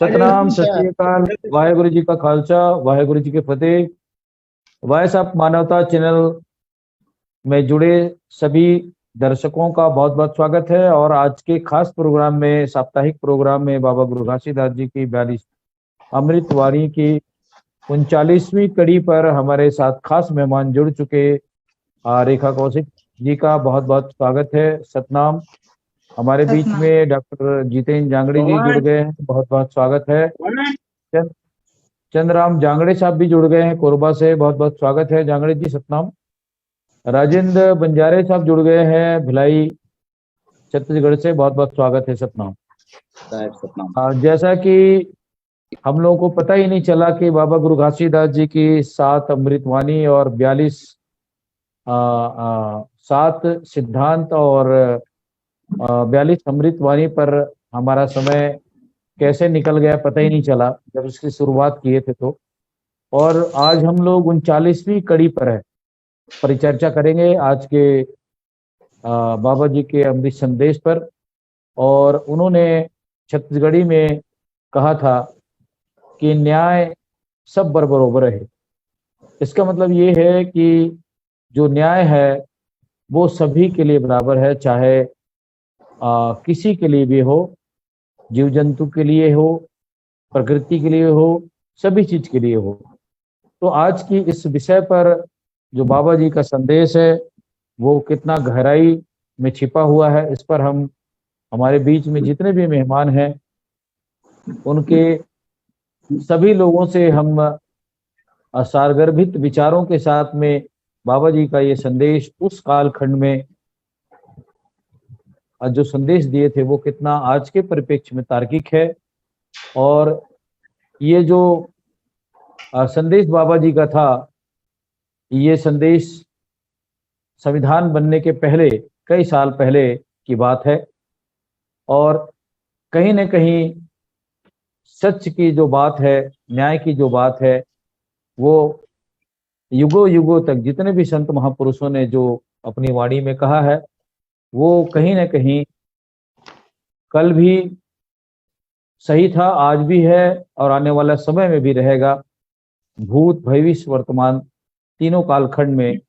सतनाम, सत श्री अकाल, वाहेगुरु जी का खालसा, वाहेगुरु जी के फतेह। वॉइस ऑफ मानवता चैनल में जुड़े सभी दर्शकों का बहुत बहुत स्वागत है। और आज के खास प्रोग्राम में, साप्ताहिक प्रोग्राम में, बाबा गुरु घासीदास जी की 42 अमृतवाणी की 39वीं कड़ी पर हमारे साथ खास मेहमान जुड़ चुके रेखा कौशिक जी का बहुत बहुत स्वागत है। सतनाम। हमारे बीच में डॉक्टर जितेंद्र जांगड़ी जी जुड़ गए हैं, बहुत बहुत स्वागत है। चंद्रराम जांगड़े साहब भी जुड़ गए हैं कोरबा से, बहुत बहुत स्वागत है जांगड़े जी। सतनाम। राजेंद्र बंजारे साहब जुड़ गए हैं भिलाई छत्तीसगढ़ से, बहुत बहुत स्वागत है। सतनाम। जैसा कि हम लोगों को पता ही नहीं चला कि बाबा गुरु घासीदास जी की 7 अमृतवाणी और 42 7 सिद्धांत और 42 अमृतवाणी पर हमारा समय कैसे निकल गया पता ही नहीं चला जब इसकी शुरुआत किए थे तो। और आज हम लोग 39वीं कड़ी पर है, परिचर्चा करेंगे आज के बाबा जी के अमृत संदेश पर। और उन्होंने छत्तीसगढ़ी में कहा था कि न्याय सब बराबर है। इसका मतलब ये है कि जो न्याय है वो सभी के लिए बराबर है, चाहे किसी के लिए भी हो, जीव जंतु के लिए हो, प्रकृति के लिए हो, सभी चीज के लिए हो। तो आज की इस विषय पर जो बाबा जी का संदेश है वो कितना गहराई में छिपा हुआ है, इस पर हम हमारे बीच में जितने भी मेहमान हैं उनके सभी लोगों से हम सारगर्भित विचारों के साथ में बाबा जी का ये संदेश उस कालखंड में जो संदेश दिए थे वो कितना आज के परिप्रेक्ष्य में तार्किक है। और ये जो संदेश बाबा जी का था, ये संदेश संविधान बनने के पहले, कई साल पहले की बात है। और कहीं न कहीं सच की जो बात है, न्याय की जो बात है, वो युगों युगों तक जितने भी संत महापुरुषों ने जो अपनी वाणी में कहा है वो कहीं न कहीं कल भी सही था, आज भी है और आने वाला समय में भी रहेगा। भूत, भविष्य, वर्तमान तीनों कालखंड में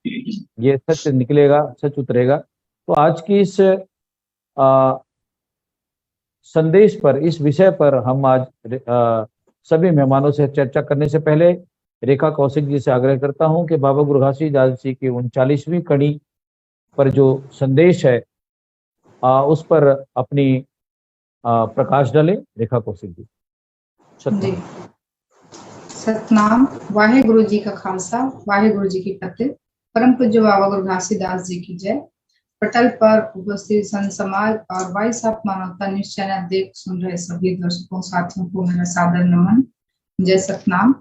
ये सच निकलेगा, सच उतरेगा। तो आज की इस संदेश पर, इस विषय पर हम आज सभी मेहमानों से चर्चा करने से पहले रेखा कौशिक जी से आग्रह करता हूं कि बाबा गुरु घासीदास जी की 39वीं कड़ी पर जो संदेश है उस पर अपनी प्रकाश डाले। रेखा कौशिक जी। जी। सतनाम। वाहे गुरु जी का खालसा, वाहे गुरु जी की फतेह। परम पूज्य बाबा गुरु घासीदास जी की जय। पटल पर उपस्थित संत समाज और वॉइस ऑफ मानवता न्यूज चैनल देख सुन रहे सभी दर्शकों साथियों को मेरा सादर नमन। जय सतनाम।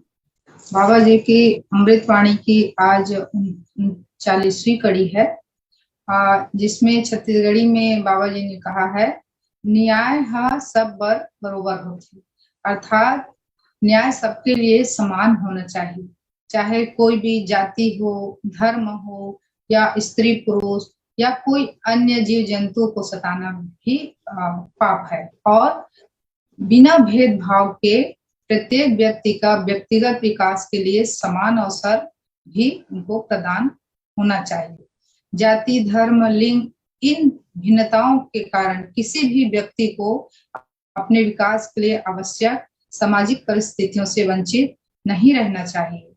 बाबा जी की अमृतवाणी की आज 39वीं कड़ी है, जिसमें छत्तीसगढ़ी में बाबा जी ने कहा है, न्याय सब बरोबर होती, अर्थात न्याय सबके लिए समान होना चाहिए, चाहे कोई भी जाति हो, धर्म हो या स्त्री पुरुष या कोई अन्य जीव जंतु को सताना भी पाप है। और बिना भेदभाव के प्रत्येक व्यक्ति का व्यक्तिगत विकास के लिए समान अवसर भी उनको प्रदान होना चाहिए। जाति, धर्म, लिंग इन भिन्नताओं के कारण किसी भी व्यक्ति को अपने विकास के लिए आवश्यक सामाजिक परिस्थितियों से वंचित नहीं रहना चाहिए।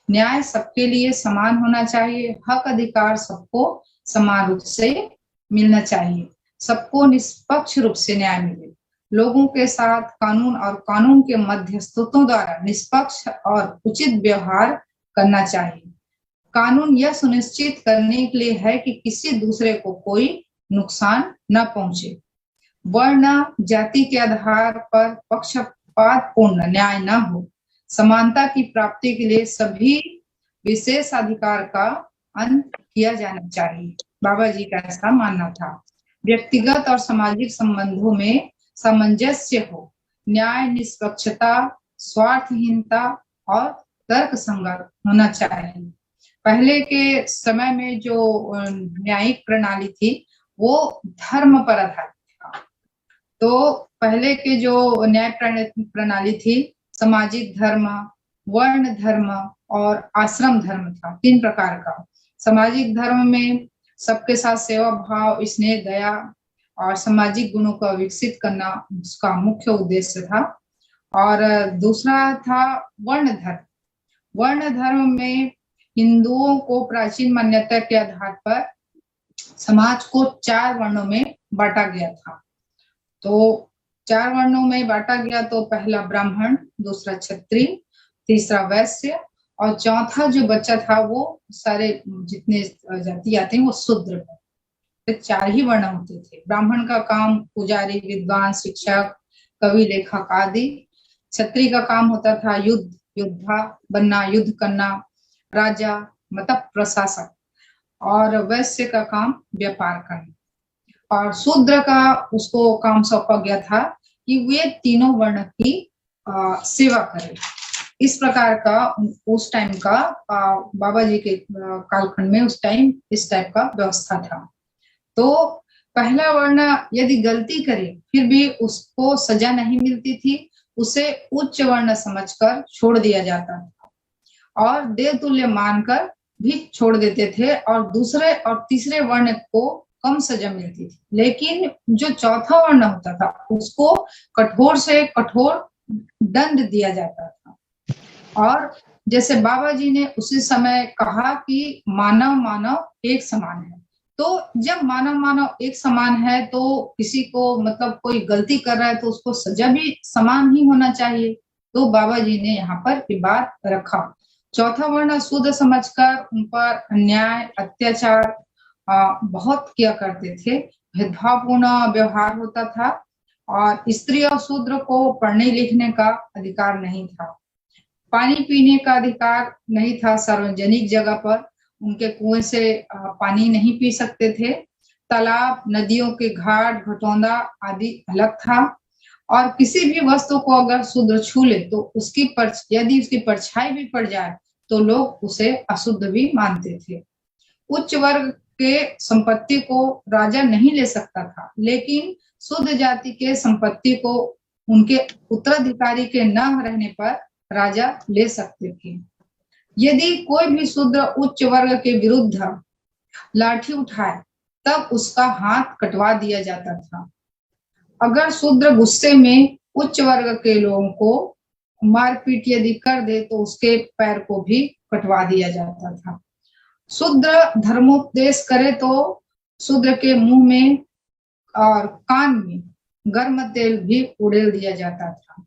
न्याय सबके लिए समान होना चाहिए। हक अधिकार सबको समान रूप से मिलना चाहिए। सबको निष्पक्ष रूप से न्याय मिले। लोगों के साथ कानून और कानून के मध्यस्थों द्वारा निष्पक्ष और उचित व्यवहार करना चाहिए। कानून यह सुनिश्चित करने के लिए है कि किसी दूसरे को कोई नुकसान न पहुंचे। वर्ण, जाति के आधार पर पक्षपातपूर्ण न्याय न हो। समानता की प्राप्ति के लिए सभी विशेष अधिकार का अंत किया जाना चाहिए। बाबा जी का ऐसा मानना था। व्यक्तिगत और सामाजिक संबंधों में सामंजस्य हो। न्याय, निष्पक्षता, स्वार्थहीनता और तर्क संगत होना चाहिए। पहले के समय में जो न्यायिक प्रणाली थी वो धर्म पर आधारित था। तो पहले के जो न्याय प्रणाली थी, सामाजिक धर्म, वर्ण धर्म और आश्रम धर्म था, 3 प्रकार का। सामाजिक धर्म में सबके साथ सेवा भाव, स्नेह, दया और सामाजिक गुणों को विकसित करना उसका मुख्य उद्देश्य था। और दूसरा था वर्ण धर्म। वर्ण धर्म में हिंदुओं को प्राचीन मान्यता के आधार पर समाज को 4 वर्णों में बांटा गया था। तो 4 वर्णों में बांटा गया, तो पहला ब्राह्मण, दूसरा क्षत्रिय, तीसरा वैश्य और चौथा जो बच्चा था वो सारे जितने जाति आते हैं वो शूद्र है। तो 4 ही वर्ण होते थे। ब्राह्मण का काम पुजारी, विद्वान, शिक्षक, कवि, लेखक आदि। क्षत्रिय का काम होता था योद्धा बनना, युद्ध करना, राजा मतलब प्रशासक। और वैश्य का काम व्यापार करना। और शूद्र का उसको काम सौंपा गया था कि वे तीनों वर्ण की सेवा करें। इस प्रकार का उस टाइम का बाबा जी के कालखंड में उस टाइम इस टाइप का व्यवस्था था। तो पहला वर्ण यदि गलती करे फिर भी उसको सजा नहीं मिलती थी, उसे उच्च वर्ण समझकर छोड़ दिया जाता था और देवतुल्य मानकर भी छोड़ देते थे, और दूसरे और तीसरे वर्ण को कम सजा मिलती थी। लेकिन जो चौथा वर्ण होता था उसको कठोर से कठोर दंड दिया जाता था। और जैसे बाबा जी ने उसी समय कहा कि मानव मानव एक समान है, तो जब मानव मानव एक समान है तो किसी को मतलब कोई गलती कर रहा है तो उसको सजा भी समान ही होना चाहिए। तो बाबा जी ने यहाँ पर ये बात रखा। चौथा वर्ण शुद्ध समझकर उन पर अन्याय, अत्याचार बहुत किया करते थे। भेदभावपूर्ण व्यवहार होता था और स्त्री और शूद्र को पढ़ने लिखने का अधिकार नहीं था। पानी पीने का अधिकार नहीं था। सार्वजनिक जगह पर उनके कुएं से पानी नहीं पी सकते थे। तालाब, नदियों के घाट, घटौंदा आदि अलग था। और किसी भी वस्तु को अगर शूद्र छू ले तो यदि उसकी परछाई भी पड़ जाए तो लोग उसे अशुद्ध भी मानते थे। उच्च वर्ग के संपत्ति को राजा नहीं ले सकता था, लेकिन शुद्ध जाति के संपत्ति को उनके उत्तराधिकारी के न रहने पर राजा ले सकते थे। यदि कोई भी शूद्र उच्च वर्ग के विरुद्ध लाठी उठाए तब उसका हाथ कटवा दिया जाता था। अगर शूद्र गुस्से में उच्च वर्ग के लोगों को मारपीट यदि कर दे तो उसके पैर को भी कटवा दिया जाता था। शूद्र धर्मोपदेश करे तो शूद्र के मुंह में और कान में गर्म तेल भी उड़ेल दिया जाता था।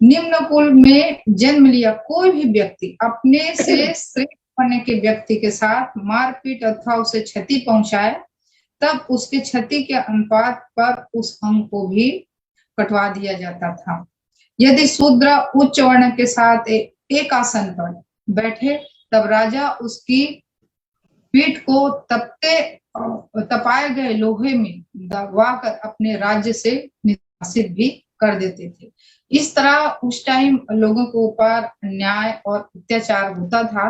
निम्न कुल में जन्म लिया कोई भी व्यक्ति अपने से श्रेष्ठ होने के व्यक्ति के साथ मारपीट अथवा उसे क्षति पहुंचाए तब उसके क्षति के अनुपात पर उस अंग को भी कटवा दिया जाता था। यदि शूद्र उच्च वर्ण के साथ एक आसन पर बैठे तब राजा उसकी पीठ को तपाए गए लोहे में दबाकर अपने राज्य से निष्कासित भी कर देते थे। इस तरह उस टाइम लोगों के ऊपर अन्याय और अत्याचार होता था।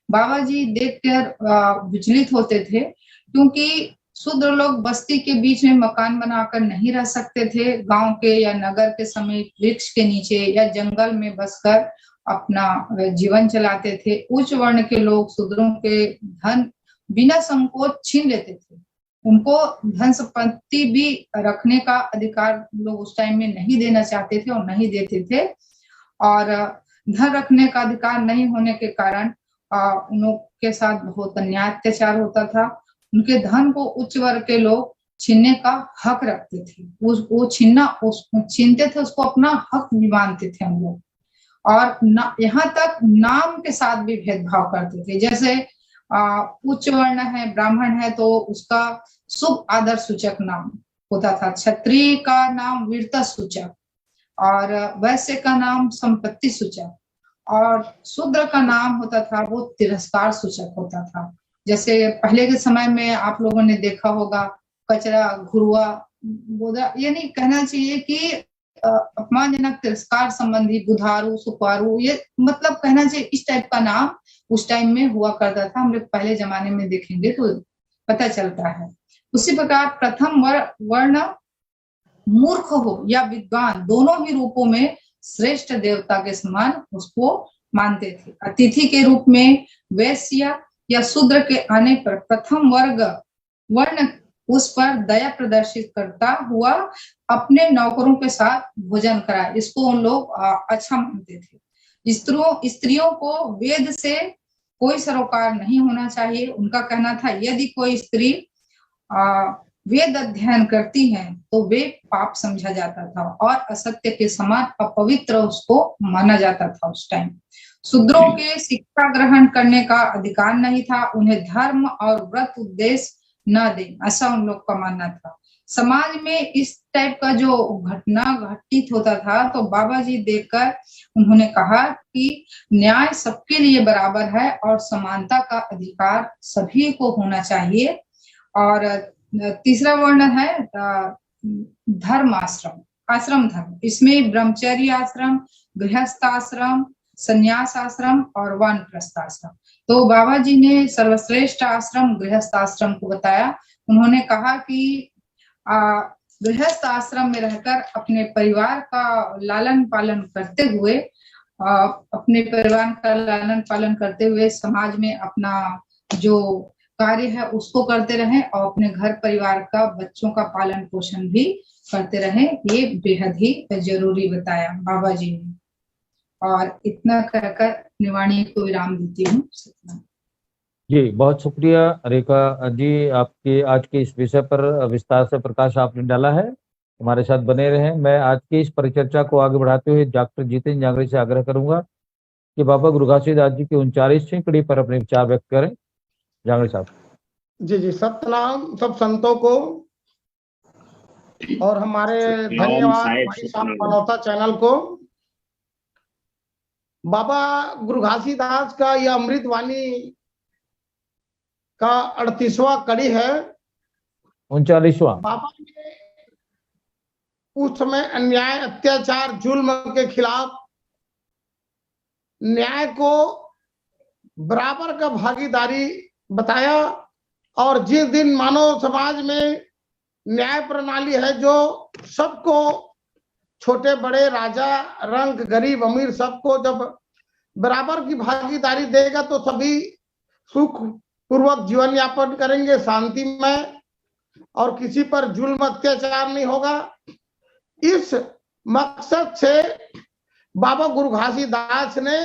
बाबा जी देखकर विचलित होते थे, क्योंकि शूद्र लोग बस्ती के बीच में मकान बनाकर नहीं रह सकते थे। गांव के या नगर के समीप वृक्ष के नीचे या जंगल में बसकर अपना जीवन चलाते थे। उच्च वर्ण के लोग शूद्रों के धन बिना संकोच छीन लेते थे। उनको धन संपत्ति भी रखने का अधिकार लोग उस टाइम में नहीं देना चाहते थे और नहीं देते थे। और धन रखने का अधिकार नहीं होने के कारण उनके साथ बहुत अन्याय अत्याचार होता था। उनके धन को उच्च वर्ग के लोग छीनने का हक रखते थे। वो छीनते थे, उसको अपना हक भी मानते थे हम लोग। और यहाँ तक नाम के साथ भी भेदभाव करते थे। जैसे उच्च वर्ण है, ब्राह्मण है, तो उसका शुभ आदर सूचक नाम होता था। क्षत्रिय का नाम वीरता सूचक और वैश्य का नाम संपत्ति सूचक और शूद्र का नाम होता था वो तिरस्कार सूचक होता था। जैसे पहले के समय में आप लोगों ने देखा होगा कचरा, घुरुआ, बोधा, यानी कहना चाहिए कि अपमानजनक, तिरस्कार संबंधी, बुधारू, सुपारू, ये मतलब कहना चाहिए इस टाइप का नाम उस टाइम में हुआ करता था। हम लोग पहले जमाने में देखेंगे तो पता चलता है। उसी प्रकार प्रथम वर्ण मूर्ख हो या विद्वान, दोनों ही रूपों में श्रेष्ठ देवता के समान उसको मानते थे। अतिथि के रूप में वैश्य या शूद्र के आने पर प्रथम वर्ण उस पर दया प्रदर्शित करता हुआ अपने नौकरों के साथ भोजन कराए, इसको उन लोग अच्छा मानते थे। स्त्रियों को वेद से कोई सरोकार नहीं होना चाहिए। उनका कहना था यदि कोई स्त्री वेद अध्ययन करती है तो वे पाप समझा जाता था और असत्य के समान अपवित्र उसको माना जाता था। उस टाइम शूद्रों के शिक्षा ग्रहण करने का अधिकार नहीं था, उन्हें धर्म और व्रत उपदेश न दे, ऐसा उन लोग का मानना था। समाज में इस टाइप का जो घटना घटित होता था तो बाबा जी देखकर उन्होंने कहा कि न्याय सबके लिए बराबर है और समानता का अधिकार सभी को होना चाहिए। और तीसरा वर्ण है धर्म आश्रम धर्म। इसमें ब्रह्मचर्य आश्रम, गृहस्थ आश्रम, संन्यास आश्रम और वानप्रस्थ आश्रम। तो बाबा जी ने सर्वश्रेष्ठ आश्रम गृहस्थ आश्रम को बताया। उन्होंने कहा कि गृहस्थ आश्रम में रहकर अपने परिवार का लालन पालन करते हुए समाज में अपना जो कार्य है उसको करते रहें और अपने घर परिवार का बच्चों का पालन पोषण भी करते रहें। ये बेहद ही जरूरी बताया बाबा जी ने। और इतना कहकर निवाणी को विराम देती हूँ। जी बहुत शुक्रिया रेखा जी, आपके आज के इस विषय पर विस्तार से प्रकाश आपने डाला है। हमारे साथ बने रहें। मैं आज की इस परिचर्चा को आगे बढ़ाते हुए डॉक्टर जितेंद्र जांगड़े से आग्रह करूंगा कि बाबा गुरु घासीदास जी की 39वीं कड़ी पर अपने विचार व्यक्त करें। जांगड़े साहब। जी सत्यनाम सब संतों को और हमारे धन्यवाद भाई साहब मानवता चैनल को। बाबा गुरु घासीदास का यह अमृत वाणी का 38वां कड़ी है। 39वां। बाबा ने उस समय अन्याय, अत्याचार, जुल्म के खिलाफ न्याय को बराबर का भागीदारी बताया। और जिस दिन मानव समाज में न्याय प्रणाली है जो सबको, छोटे बड़े, राजा रंग, गरीब अमीर, सबको जब बराबर की भागीदारी देगा तो सभी सुख पूर्वक जीवन यापन करेंगे, शांतिमय, और किसी पर जुल्म अत्याचार नहीं होगा। इस मकसद से बाबा गुरु घासीदास ने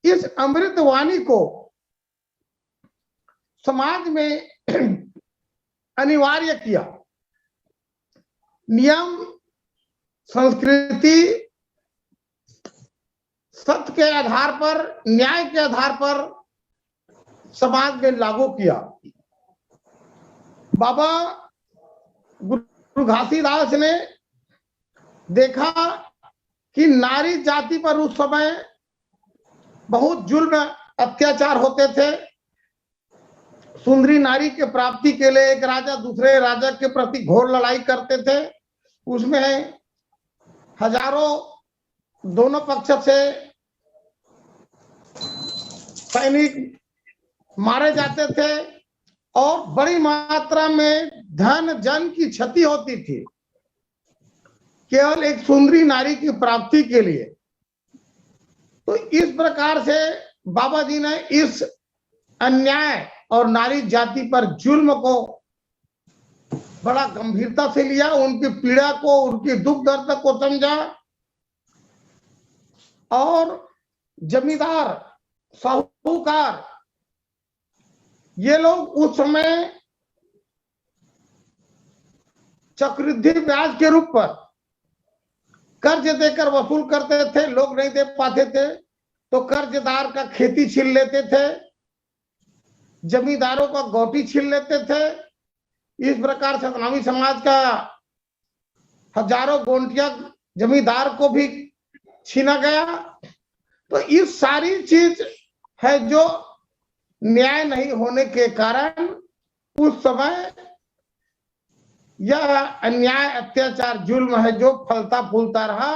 इस अमृत वाणी को समाज में अनिवार्य किया। नियम, संस्कृति, सत्य के आधार पर, न्याय के आधार पर समाज में लागू किया। बाबा गुरु घासीदास ने देखा कि नारी जाति पर उस समय बहुत जुल्म अत्याचार होते थे। सुंदरी नारी के प्राप्ति के लिए एक राजा दूसरे राजा के प्रति घोर लड़ाई करते थे। उसमें हजारों दोनों पक्ष से सैनिक मारे जाते थे और बड़ी मात्रा में धन जन की क्षति होती थी केवल एक सुंदरी नारी की प्राप्ति के लिए। तो इस प्रकार से बाबा जी ने इस अन्याय और नारी जाति पर जुल्म को बड़ा गंभीरता से लिया, उनकी पीड़ा को, उनकी दुख दर्द को समझा। और जमींदार, साहूकार, ये लोग उस समय चक्रवृद्धि ब्याज के रूप पर कर्ज देकर वसूल करते थे। लोग नहीं दे पाते थे तो कर्जदार का खेती छीन लेते थे, जमींदारों का गोटी छीन लेते थे। इस प्रकार सतनामी समाज का हजारों गोंटिया जमींदार को भी छीना गया। तो इस सारी चीज है जो न्याय नहीं होने के कारण उस समय यह अन्याय, अत्याचार, जुल्म है जो फलता फूलता रहा।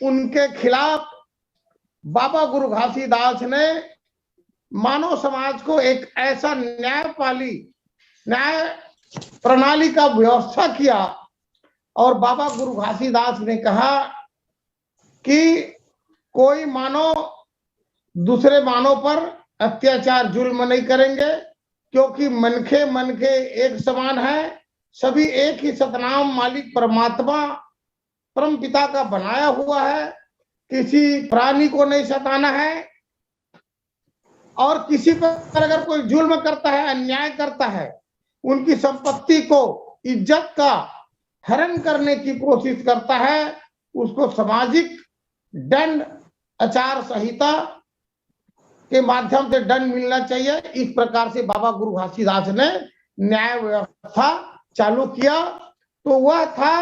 उनके खिलाफ बाबा गुरु घासीदास ने मानव समाज को एक ऐसा न्याय प्रणाली का व्यवस्था किया और बाबा गुरु घासीदास ने कहा कि कोई मानव दूसरे मानव पर अत्याचार जुल्म नहीं करेंगे, क्योंकि मनखे एक समान है, सभी एक ही सतनाम मालिक परमात्मा परम पिता का बनाया हुआ है। किसी प्राणी को नहीं सताना है, और किसी पर अगर कोई जुल्म करता है, अन्याय करता है, उनकी संपत्ति को, इज्जत का हरण करने की कोशिश करता है, उसको सामाजिक दंड आचार संहिता के माध्यम से दंड मिलना चाहिए। इस प्रकार से बाबा गुरु घासीदास ने न्याय व्यवस्था चालू किया। तो वह था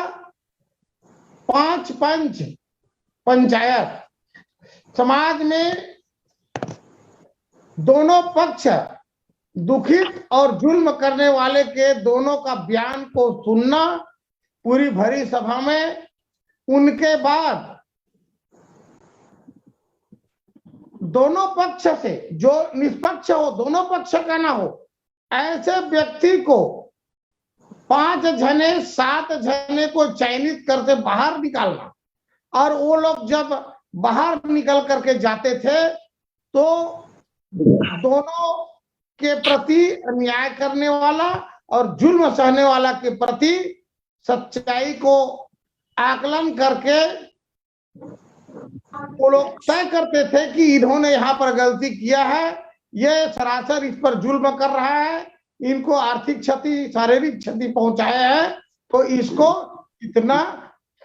5 पंच पंचायत। समाज में दोनों पक्ष दुखित और जुल्म करने वाले के दोनों का बयान को सुनना पूरी भरी सभा में, उनके बाद दोनों पक्ष से जो निष्पक्ष हो, दोनों पक्ष का ना हो, ऐसे व्यक्ति को 5 जने 7 जने को चयनित करके बाहर निकालना। और वो लोग जब बाहर निकल करके जाते थे तो दोनों के प्रति अन्याय करने वाला और जुल्म सहने वाला के प्रति सच्चाई को आकलन करके वो लोग तय करते थे कि इन्होंने यहाँ पर गलती किया है, ये सरासर इस पर जुल्म कर रहा है, इनको आर्थिक क्षति, शारीरिक क्षति पहुंचाया है, तो इसको इतना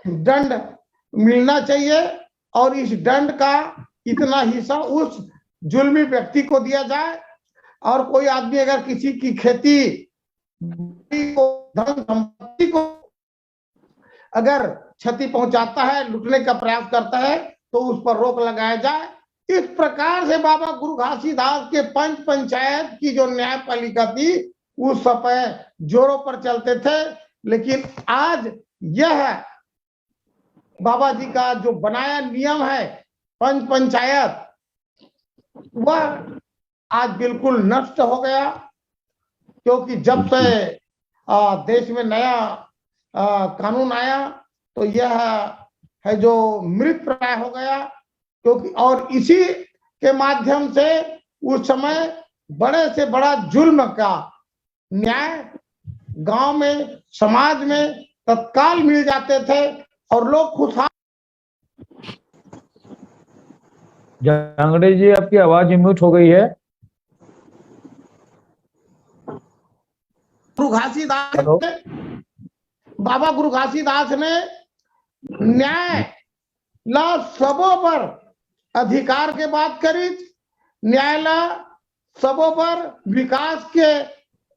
दंड मिलना चाहिए और इस दंड का इतना हिस्सा उस जुल्मी व्यक्ति को दिया जाए। और कोई आदमी अगर किसी की खेती को, धन संपत्ति को अगर क्षति पहुंचाता है, लूटने का प्रयास करता है, तो उस पर रोक लगाया जाए। इस प्रकार से बाबा गुरु घासीदास के पंच पंचायत की जो न्यायपालिका थी उस समय जोरों पर चलते थे। लेकिन आज यह बाबा जी का जो बनाया नियम है पंच पंचायत, वह आज बिल्कुल नष्ट हो गया, क्योंकि जब से देश में नया कानून आया तो यह है जो मृत प्राय हो गया। क्योंकि और इसी के माध्यम से उस समय बड़े से बड़ा जुल्म का न्याय गांव में, समाज में तत्काल मिल जाते थे और लोग खुशहाल। जांगड़े जी, आपकी आवाज म्यूट हो गई है। बाबा गुरु घासीदास ने न्याय ला सबों पर अधिकार के बात करी, न्याय ला सबों पर विकास के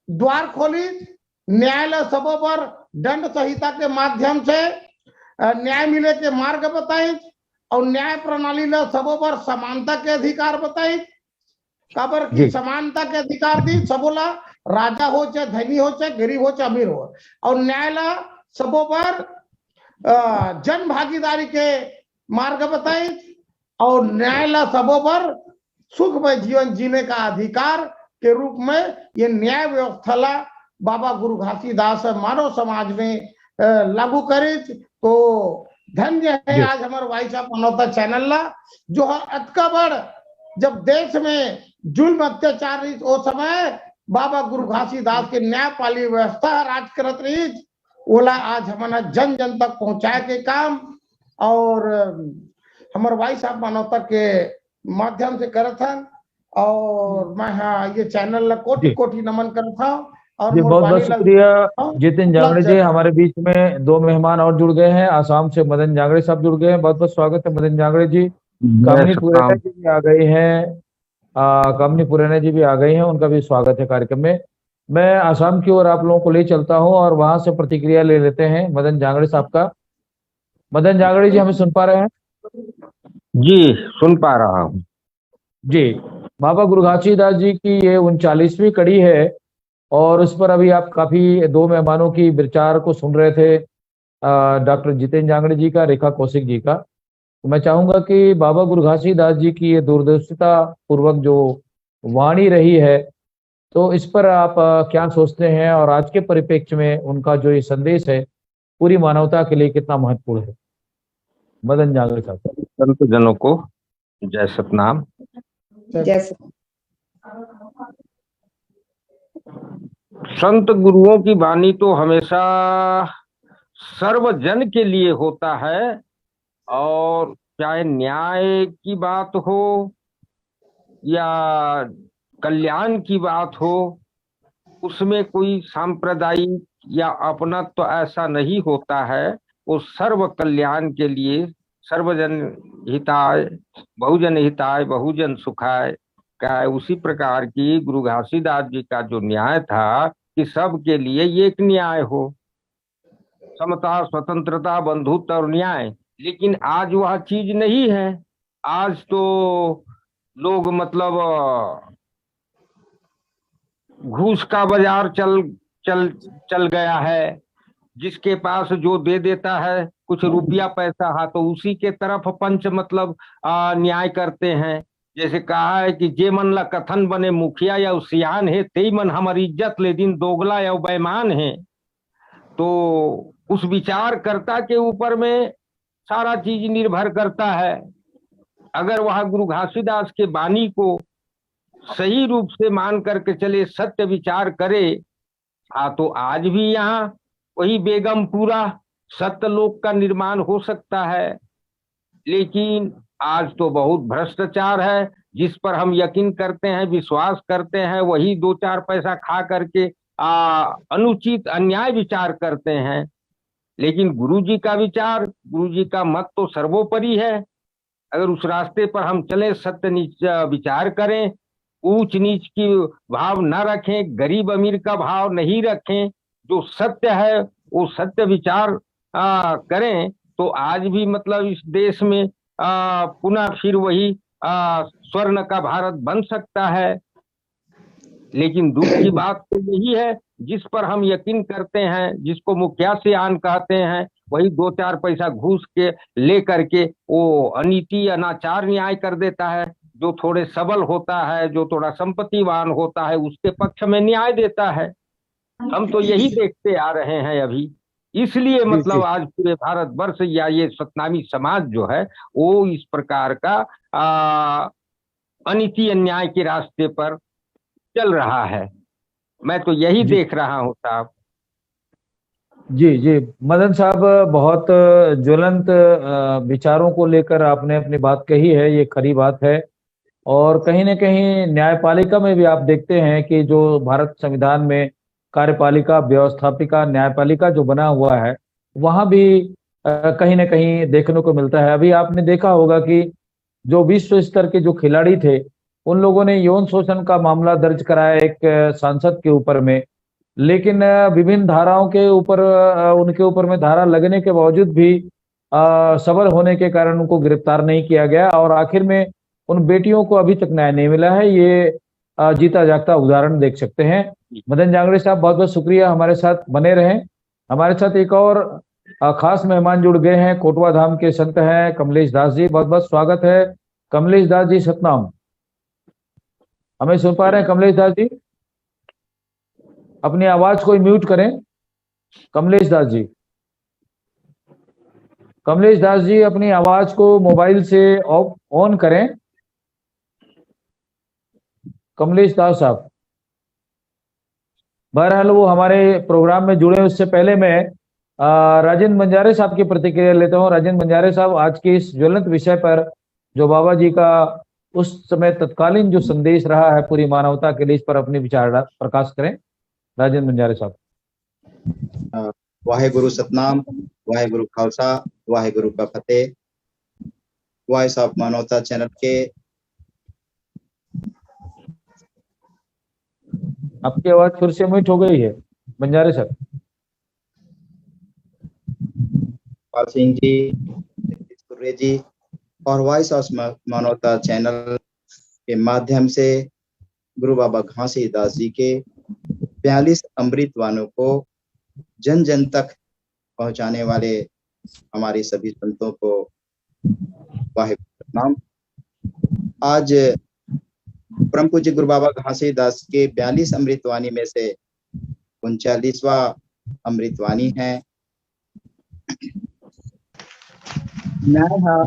द्वार खोली, न्याय ला सबों पर दंड संहिता के माध्यम से न्याय मिले के मार्ग बताई, और न्याय प्रणाली ला सबों पर समानता के अधिकार बताई। काबर की समानता के अधिकार दी सबोला, राजा हो चाहे धनी हो चाहे गरीब हो चाहे अमीर हो। और न्याय ला सबों पर जन भागीदारी के मार्ग बताई, और न्याय ला सबों पर सुखमय जीवन जीने का अधिकार के रूप में ये न्याय व्यवस्था ला बाबा गुरु घासीदास मानव समाज में लागू करे। तो धन्य है आज हमारे भाई साहब मनोता चैनल ला, जो है अतका बड़ जब देश में जुल्म अत्याचार वो समय बाबा गुरु घासीदास के न्यायपालिका व्यवस्था राज करत रही, ओला आज हमारा जन जन तक पहुंचाए के काम और हमारे भाई साहब मानवता के माध्यम से करत हन। और मैं ये चैनल ला कोटि कोटि नमन करत हूं। और बहुत बहुत शुक्रिया जितिन जांगड़े जी। हमारे बीच में 2 मेहमान और जुड़ गए हैं, आसाम से मदन जांगड़े साहब जुड़ गए हैं। बहुत बहुत स्वागत है मदन जांगड़े जी। कामनी पुराना जी भी आ गए हैं, कामनी पुराना जी भी आ गए हैं, उनका भी स्वागत है कार्यक्रम में। मैं आसाम की ओर आप लोगों को ले चलता हूं और वहां से प्रतिक्रिया ले लेते हैं मदन जांगड़े साहब का। मदन जांगड़े जी, हमें सुन पा रहे हैं? जी, सुन पा रहा हूं जी। बाबा गुरु घासीदास जी की ये 39वीं कड़ी है और उस पर अभी आप काफी 2 मेहमानों की विचार को सुन रहे थे, डॉक्टर जितेन जांगड़े जी का, रेखा कौशिक जी का। तो मैं चाहूंगा कि बाबा गुरु घासीदास जी की ये दूरदर्शिता पूर्वक जो वाणी रही है, तो इस पर आप क्या सोचते हैं और आज के परिप्रेक्ष्य में उनका जो ये संदेश है पूरी मानवता के लिए कितना महत्वपूर्ण है। मदन जांगड़े साहब। संत जनों को जय सतनाम। जैसे संत गुरुओं की वाणी तो हमेशा सर्वजन के लिए होता है, और चाहे न्याय की बात हो या कल्याण की बात हो, उसमें कोई सांप्रदायिक या अपनत्व तो ऐसा नहीं होता है। वो सर्व कल्याण के लिए, सर्वजन हिताय बहुजन सुखाय का है। उसी प्रकार की गुरु घासीदास जी का जो न्याय था कि सबके लिए एक न्याय हो, समता, स्वतंत्रता, बंधुत्व और न्याय। लेकिन आज वह चीज नहीं है। आज तो लोग मतलब घूस का बाजार चल चल चल गया है। जिसके पास जो दे देता है कुछ रुपया पैसा हा, तो उसी के तरफ पंच मतलब न्याय करते हैं। जैसे कहा है कि जे मन ला कथन बने मुखिया या सियान है, ते मन हमारी इज्जत ले दिन दोगला या बेईमान है। तो उस विचारकर्ता के ऊपर में सारा चीज निर्भर करता है। अगर वह गुरु घासीदास के वाणी को सही रूप से मान करके चले, सत्य विचार करे, तो आज भी यहाँ वही बेगमपुरा सत्यलोक का निर्माण हो सकता है। लेकिन आज तो बहुत भ्रष्टाचार है। जिस पर हम यकीन करते हैं, विश्वास करते हैं, वही 2-4 पैसा खा करके अनुचित अन्याय विचार करते हैं। लेकिन गुरु जी का विचार, गुरु जी का मत तो सर्वोपरि है। अगर उस रास्ते पर हम चले, सत्य नीच विचार करें, ऊंच नीच की भाव न रखें, गरीब अमीर का भाव नहीं रखें, जो सत्य है वो सत्य विचार करें, तो आज भी मतलब इस देश में पुनः फिर वही स्वर्ण का भारत बन सकता है। लेकिन दुख की बात तो यही है, जिस पर हम यकीन करते हैं, जिसको मुखिया से आन कहते हैं, वही 2-4 पैसा घूस के ले करके वो अनीति अनाचार न्याय कर देता है। जो थोड़े सबल होता है, जो थोड़ा संपत्तिवान होता है, उसके पक्ष में न्याय देता है। हम तो यही देखते आ रहे हैं अभी। इसलिए मतलब आज पूरे भारतवर्ष या ये सतनामी समाज जो है वो इस प्रकार का अनीति अन्याय के रास्ते पर चल रहा है। मैं तो यही देख रहा हूँ साहब। जी जी मदन साहब, बहुत ज्वलंत विचारों को लेकर आपने अपनी बात कही है, ये खरी बात है। और कहीं न कहीं न्यायपालिका में भी आप देखते हैं कि जो भारत संविधान में कार्यपालिका, व्यवस्थापिका, न्यायपालिका जो बना हुआ है, वहाँ भी कहीं न कहीं देखने को मिलता है। अभी आपने देखा होगा कि जो विश्व स्तर के जो खिलाड़ी थे, उन लोगों ने यौन शोषण का मामला दर्ज कराया एक सांसद के ऊपर में, लेकिन विभिन्न धाराओं के ऊपर उनके ऊपर में धारा लगने के बावजूद भी सबल होने के कारण उनको गिरफ्तार नहीं किया गया, और आखिर में उन बेटियों को अभी तक न्याय नहीं मिला है। ये जीता जागता उदाहरण देख सकते हैं। मदन जांगड़े साहब, बहुत बहुत शुक्रिया, हमारे साथ बने रहें। हमारे साथ एक और खास मेहमान जुड़ गए हैं, कोटवा धाम के संत हैं कमलेश दास जी। बहुत बहुत स्वागत है कमलेश दास जी, सतनाम। हमें सुन पा रहे हैं कमलेश दास जी? अपनी आवाज को म्यूट करें कमलेश दास जी। कमलेश दास जी अपनी आवाज को मोबाइल से ऑन करें। कमलेश दास साहब, बहरहाल वो हमारे प्रोग्राम में जुड़े, उससे पहले मैं राजेंद्र बंजारे साहब की प्रतिक्रिया लेता हूं। राजेंद्र बंजारे साहब, आज के इस ज्वलंत विषय पर जो बाबा जी का उस समय तत्कालीन जो संदेश रहा है पूरी मानवता के लिए, इस पर अपने विचार प्रकाश करें। राजेंद्र बंजारे साहब। वाहे गुरु सतनाम, वाहे गुरु खालसा, वाहे गुरु का फतेह। वॉइस ऑफ मानवता चैनल के आपकी आवाज फिर से म्यूट हो गई है बंजारे साहब। पाल सिंह जी, सुर्रे जी और वॉइस ऑफ मानवता चैनल के माध्यम से गुरु बाबा घासीदास जी के 42 अमृत वाणों को जन जन तक पहुंचाने वाले हमारे सभी संतों को वाहेगुरु सतनाम। आज परम पूज्य गुरु बाबा घासीदास के 42 अमृतवाणी में से 39वां अमृतवाणी है, न्याय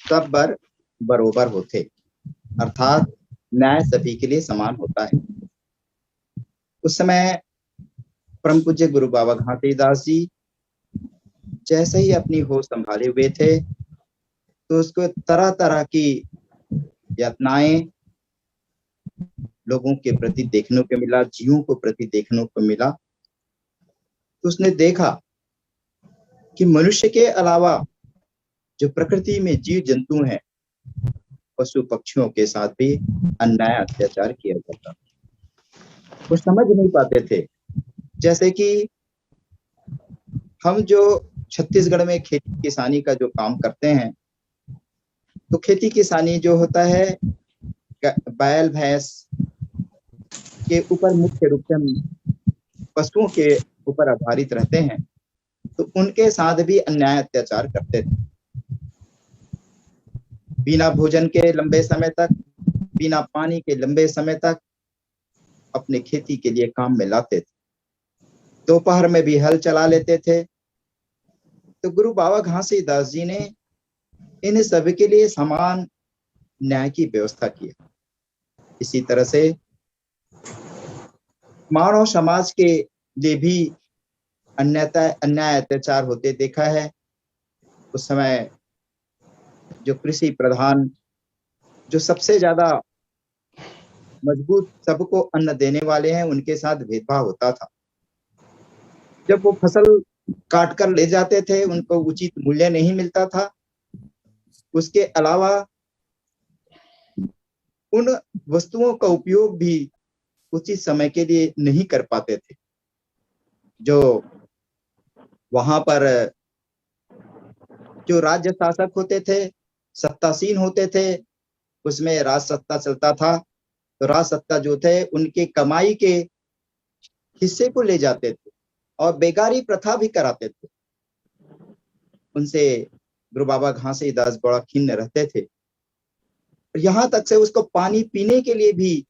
सब बरोबर होते, अर्थात न्याय सभी के लिए समान होता है। उस समय परम पूज्य गुरु बाबा घासीदास जी जैसे ही अपनी होश संभाले हुए थे तो उसको तरह तरह की यातनाएं लोगों के प्रति देखने को मिला, जीवों को प्रति देखने को मिला। तो उसने देखा कि मनुष्य के अलावा जो प्रकृति में जीव जंतु हैं, पशु पक्षियों के साथ भी अन्याय अत्याचार किया जाता। वो समझ नहीं पाते थे। जैसे कि हम जो छत्तीसगढ़ में खेती किसानी का जो काम करते हैं, तो खेती किसानी जो होता है बैल भैंस के ऊपर मुख्य रूप से हम पशुओं के ऊपर आधारित रहते हैं, तो उनके साथ भी अन्याय अत्याचार करते थे। बिना भोजन के लंबे समय तक, बिना पानी के लंबे समय तक अपने खेती के लिए काम में लाते थे। दोपहर में भी हल चला लेते थे। तो गुरु बाबा घासीदास जी ने इन सभी के लिए समान न्याय की व्यवस्था की। इसी तरह से मानव समाज के लिए भी अन्याय अत्याचार होते देखा है। उस समय जो कृषि प्रधान, जो सबसे ज्यादा मजबूत, सबको अन्न देने वाले हैं, उनके साथ भेदभाव होता था। जब वो फसल काट कर ले जाते थे, उनको उचित मूल्य नहीं मिलता था। उसके अलावा उन वस्तुओं का उपयोग भी उचित समय के लिए नहीं कर पाते थे। जो वहां पर जो राज्य शासक होते थे, सत्तासीन होते थे, उसमें राज सत्ता चलता था। तो राज सत्ता जो थे उनके कमाई के हिस्से को ले जाते थे और बेगारी प्रथा भी कराते थे। उनसे गुरु बाबा घासीदास बड़ा खिन्न रहते थे। यहाँ तक से उसको पानी पीने के लिए भी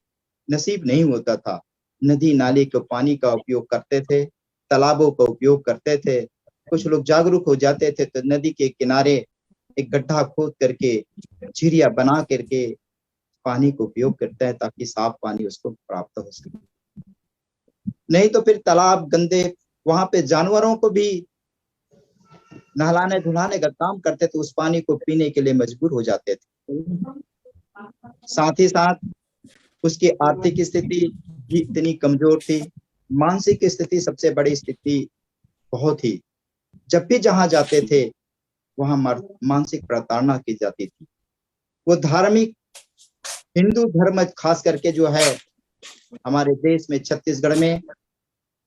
नसीब नहीं होता था। नदी नाले के पानी का उपयोग करते थे, तालाबों का उपयोग करते थे। कुछ लोग जागरूक हो जाते थे तो नदी के किनारे एक गड्ढा खोद करके चिड़िया बना करके पानी को उपयोग करते हैं ताकि साफ पानी उसको प्राप्त हो सके। नहीं तो फिर तालाब गंदे, वहां पे जानवरों को भी नहलाने धुलाने का काम करते थे, उस पानी को पीने के लिए मजबूर हो जाते थे। साथ ही साथ उसकी आर्थिक स्थिति भी इतनी कमजोर थी, मानसिक स्थिति सबसे बड़ी स्थिति बहुत ही। जब भी जहां जाते थे वहां मानसिक प्रताड़ना की जाती थी। वो धार्मिक हिंदू धर्म खास करके जो है हमारे देश में छत्तीसगढ़ में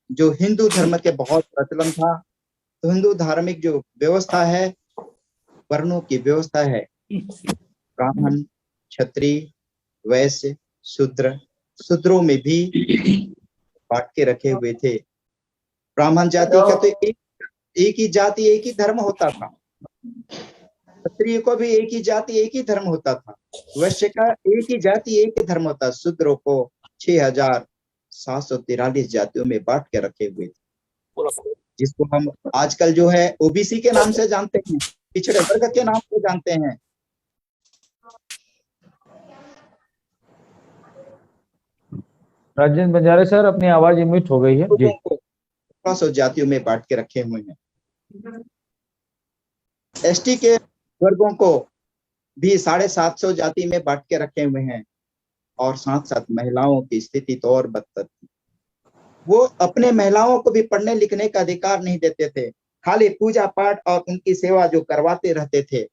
जो हिंदू धर्म के बहुत प्रचलन था, तो हिंदू धार्मिक जो व्यवस्था है, वर्णों की व्यवस्था है, ब्राह्मण, क्षत्रिय, वैश्य, शूद्रों में भी बांट के रखे हुए थे। ब्राह्मण जाति का तो एक ही जाति, एक ही धर्म होता था। क्षत्रिय को भी एक ही जाति, एक ही धर्म होता था। वैश्य का एक ही जाति, एक ही धर्म होता। शूद्रों को 6,743 जातियों में बांट के रखे हुए थे, जिसको हम आजकल जो है ओबीसी के नाम से जानते हैं, पिछड़े वर्ग के नाम से जानते हैं। राजेंद्र बंजारे सर, अपनी आवाज म्यूट हो गई है जी। 100 जातियों में बांट के रखे हुए हैं। एसटी के वर्गों को भी 750 जाति में बांट के रखे हुए हैं। और साथ साथ महिलाओं की स्थिति तो और बदतर थी। वो अपने महिलाओं को भी पढ़ने लिखने का अधिकार नहीं देते थे, खाली पूजा पाठ और उनकी सेवा जो करवाते रहते थे।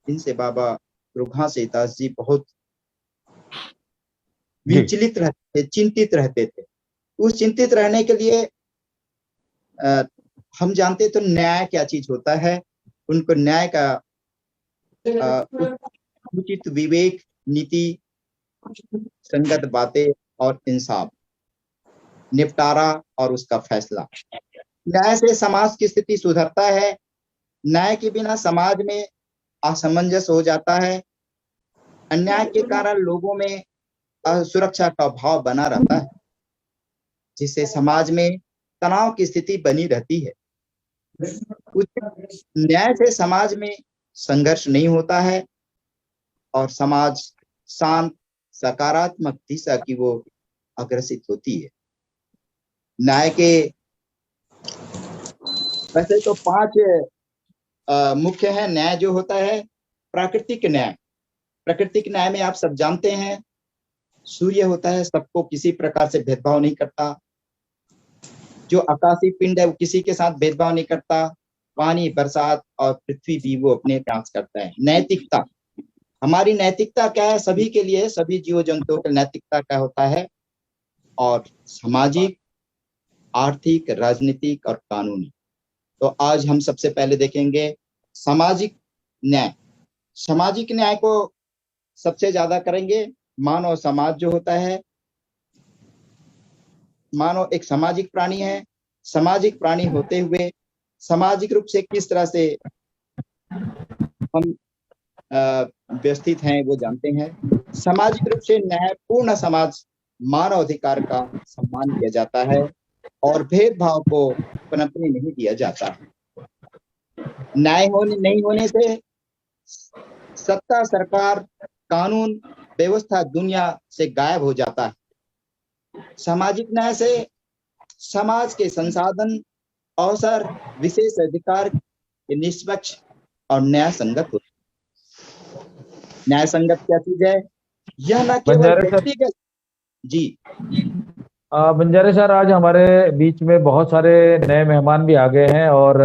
इनसे बाबा गुरु घासीदास जी बहुत विचलित रहते थे, चिंतित रहते थे। उस चिंतित रहने के लिए हम जानते तो न्याय क्या चीज होता है। उनको न्याय का उचित विवेक, नीति, संगत बातें और इंसाफ, निपटारा और उसका फैसला। न्याय से समाज की स्थिति सुधरता है। न्याय के बिना समाज में असमंजस हो जाता है। अन्याय के कारण लोगों में असुरक्षा का भाव बना रहता है, जिससे समाज में तनाव की स्थिति बनी रहती है। न्याय से समाज में संघर्ष नहीं होता है और समाज शांत सकारात्मक दिशा की वो अग्रसित होती है। न्याय के वैसे तो 5 मुख्य है। न्याय जो होता है प्राकृतिक न्याय। प्राकृतिक न्याय में आप सब जानते हैं सूर्य होता है, सबको किसी प्रकार से भेदभाव नहीं करता। जो आकाशीय पिंड है वो किसी के साथ भेदभाव नहीं करता। पानी, बरसात और पृथ्वी भी वो अपने काज करता है। नैतिकता, हमारी नैतिकता क्या है? सभी के लिए, सभी जीव जंतुओं की नैतिकता क्या होता है? और सामाजिक, आर्थिक, राजनीतिक और कानूनी। तो आज हम सबसे पहले देखेंगे सामाजिक न्याय। सामाजिक न्याय को सबसे ज्यादा करेंगे। मानव समाज जो होता है, मानव एक सामाजिक प्राणी है। सामाजिक प्राणी होते हुए सामाजिक रूप से किस तरह से हम व्यवस्थित हैं वो जानते हैं। सामाजिक रूप से न्यायपूर्ण समाज मानव अधिकार का सम्मान किया जाता है और भेदभाव को पनपने नहीं दिया जाता। न्याय नहीं होने से सत्ता, सरकार, कानून व्यवस्था दुनिया से गायब हो जाता है। सामाजिक न्याय से समाज के संसाधन, अवसर, विशेष अधिकार निष्पक्ष और न्याय संगत होते। न्याय संगत क्या चीज है? यह न केवल व्यक्तिगत जी बंजारे सर, आज हमारे बीच में बहुत सारे नए मेहमान भी आ गए हैं और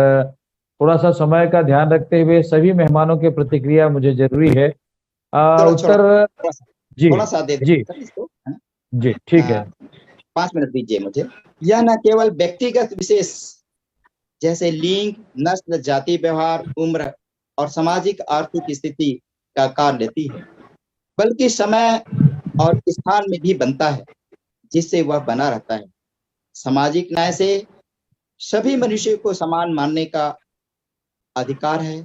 थोड़ा सा समय का ध्यान रखते हुए सभी मेहमानों की प्रतिक्रिया मुझे जरूरी है। उत्तर थोड़ा सा दे जी इसको, जी ठीक है, 5 मिनट दीजिए मुझे। यह न केवल व्यक्तिगत विशेष जैसे लिंग, नस्ल, जाति, व्यवहार, उम्र और सामाजिक आर्थिक स्थिति का आकार लेती है, बल्कि समय और स्थान में भी बनता है जिससे वह बना रहता है। सामाजिक न्याय से सभी मनुष्यों को समान मानने का अधिकार है।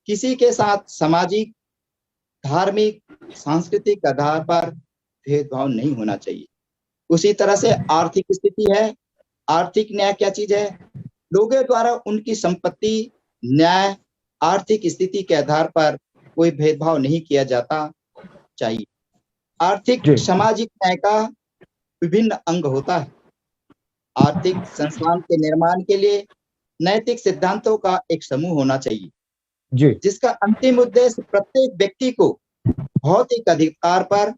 किसी के साथ सामाजिक, धार्मिक, सांस्कृतिक आधार पर भेदभाव नहीं होना चाहिए। उसी तरह से आर्थिक स्थिति है। आर्थिक न्याय क्या चीज है? लोगों द्वारा उनकी संपत्ति, न्याय, आर्थिक स्थिति के आधार पर कोई भेदभाव नहीं किया जाता चाहिए। आर्थिक सामाजिक न्याय का विभिन्न अंग होता है। आर्थिक संस्थान के निर्माण के लिए नैतिक सिद्धांतों का एक समूह होना चाहिए जी, जिसका अंतिम उद्देश्य प्रत्येक व्यक्ति को भौतिक अधिकार पर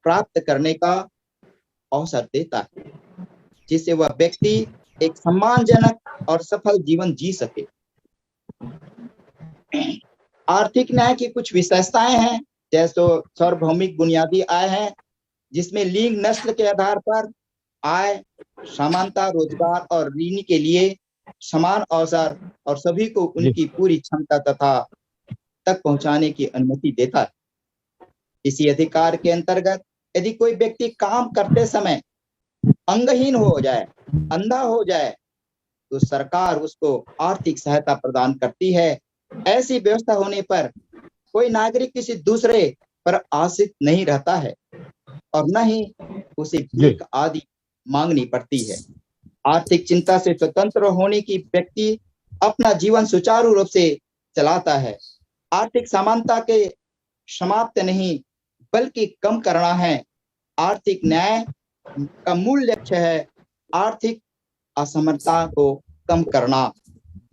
प्राप्त करने का अवसर देता है, जिससे वह व्यक्ति एक सम्मानजनक और सफल जीवन जी सके। आर्थिक न्याय की कुछ विशेषताएं हैं, जैसे सार्वभौमिक बुनियादी आय है, जिसमें लिंग, नस्ल के आधार पर आय, समानता, रोजगार और ऋण के लिए समान अवसर और सभी को उनकी पूरी क्षमता तथा तक पहुंचाने की अनुमति देता है। इसी अधिकार के अंतर्गत यदि कोई व्यक्ति काम करते समय अंगहीन हो जाए, अंधा हो जाए, तो सरकार उसको आर्थिक सहायता प्रदान करती है। ऐसी व्यवस्था होने पर कोई नागरिक किसी दूसरे पर आश्रित नहीं रहता है और न ही उसे भीख आदि मांगनी पड़ती है। आर्थिक चिंता से स्वतंत्र होने की व्यक्ति अपना जीवन सुचारू रूप से चलाता है। आर्थिक समानता के समाप्त नहीं बल्कि कम करना है। आर्थिक न्याय का मूल लक्ष्य है आर्थिक असमानता को कम करना।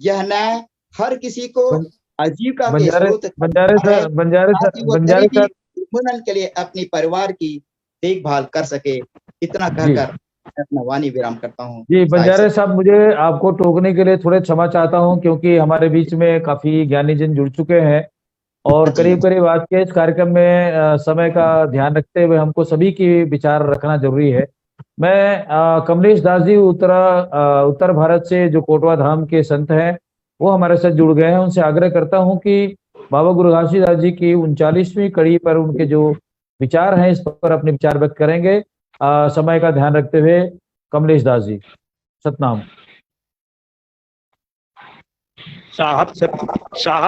यह न्याय हर किसी को आजीविका के स्रोत उन्मूलन के लिए अपनी परिवार की देखभाल कर सके। इतना कहकर अपना वाणी विराम करता हूँ। जी बंजारे साहब, मुझे आपको टोकने के लिए थोड़े क्षमा चाहता हूँ, क्योंकि हमारे बीच में काफी ज्ञानी जन जुड़ चुके हैं और करीब करीब आज के इस कार्यक्रम में समय का ध्यान रखते हुए हमको सभी की विचार रखना जरूरी है। मैं कमलेश दास जी उत्तर भारत से, जो कोटवा धाम के संत हैं, वो हमारे साथ जुड़ गए हैं। उनसे आग्रह करता हूं कि बाबा गुरु घासीदास जी की 39वीं कड़ी पर उनके जो विचार हैं इस पर अपने विचार व्यक्त करेंगे। समय का ध्यान रखते हुए कमलेश दास जी, सतनाम। साहब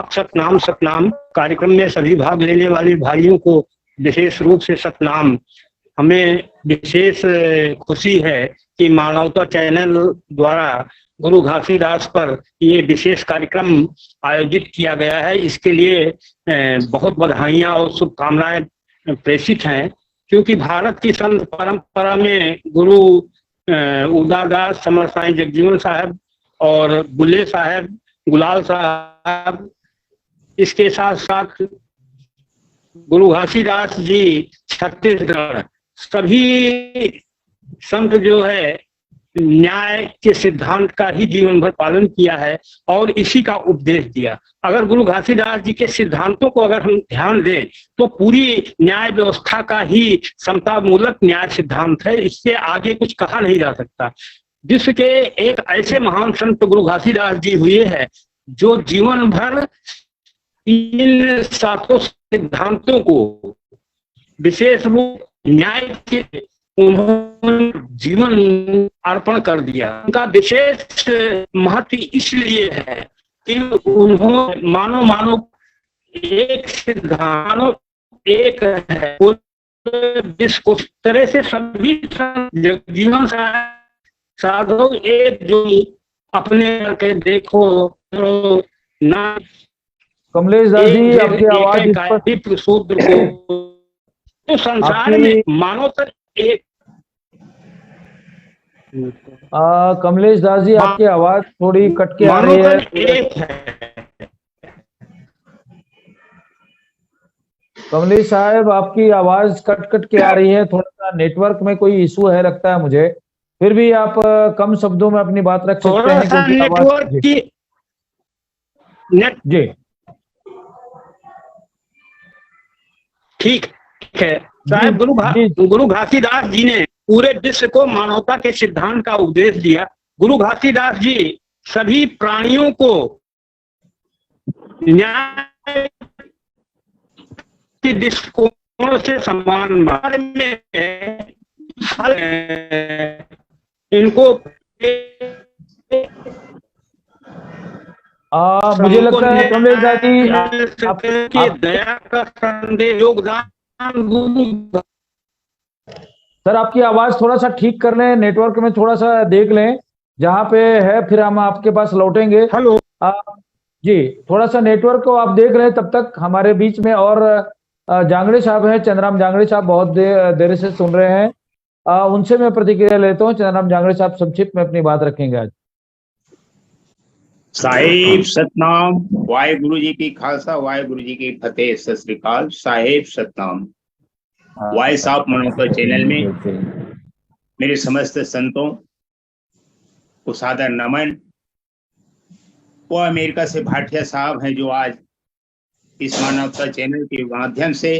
सतनाम। सतनाम। कार्यक्रम में सभी भाग लेने वाले भाइयों को विशेष रूप से सतनाम। हमें विशेष खुशी है कि मानवता चैनल द्वारा गुरु घासीदास पर ये विशेष कार्यक्रम आयोजित किया गया है। इसके लिए बहुत बधाइयां और शुभकामनाएं प्रेषित हैं, क्योंकि भारत की संत परंपरा में गुरु उदारदास, समर साईं जगजीवन साहब और बुल्ले साहब, गुलाल साहब, इसके साथ साथ गुरु घासीदास जी छत्तीसगढ़, सभी संत जो है न्याय के सिद्धांत का ही जीवन भर पालन किया है और इसी का उपदेश दिया। अगर गुरु घासीदास जी के सिद्धांतों को अगर हम ध्यान दें तो पूरी न्याय व्यवस्था का ही समता मूलक न्याय सिद्धांत है, इससे आगे कुछ कहा नहीं जा सकता। विश्व के एक ऐसे महान संत गुरु घासीदास जी हुए हैं जो जीवन भर इन सातों सिद्धांतों को विशेष रूप न्याय के उन्होंने जीवन अर्पण कर दिया। उनका विशेष महत्व इसलिए है कि उन्होंने मानो एक सिद्धांत एक है, जिसको तरह से सभी जीवन साधो एक जो अपने करके देखो ना। कमलेश दास जी, आपकी आवाज शूद्र को तो संसार में मानो तर एक। कमलेश दास जी, आपकी आवाज थोड़ी कट के आ रही है। एक है कमलेश साहब, आपकी आवाज कट के आ रही है, थोड़ा सा नेटवर्क में कोई इशू है लगता है मुझे। फिर भी आप कम शब्दों में अपनी बात रख सकते हैं क्योंकि नेटवर्क की जी ठीक है साहब। गुरु घासीदास जी ने पूरे विश्व को मानवता के सिद्धांत का उपदेश दिया। गुरु घासीदास जी सभी प्राणियों को न्याय के दृष्टिकोण से समान में इनको मुझे लगता है कमलेश दास जी दया का संदेश योगदान। सर, आपकी आवाज थोड़ा सा ठीक कर लें, नेटवर्क में थोड़ा सा देख लें जहां पे है, फिर हम आपके पास लौटेंगे। हेलो जी, थोड़ा सा नेटवर्क को आप देख रहे हैं। तब तक हमारे बीच में और जांगड़े साहब हैं, चंद्राम जांगड़े साहब बहुत देर से सुन रहे हैं, उनसे मैं प्रतिक्रिया लेता हूँ। चंद्राम जांगड़े साहब संक्षिप्त में अपनी बात रखेंगे आज। साहेब सतनाम, वाहेगुरु जी की खालसा, वाहेगुरु जी की फतेह, सत श्री अकाल। साहेब सतनाम। वॉइस ऑफ मानवता चैनल में मेरे समस्त संतों को सादर नमन। वो अमेरिका से भाटिया साहब हैं जो आज इस मानवता चैनल के माध्यम से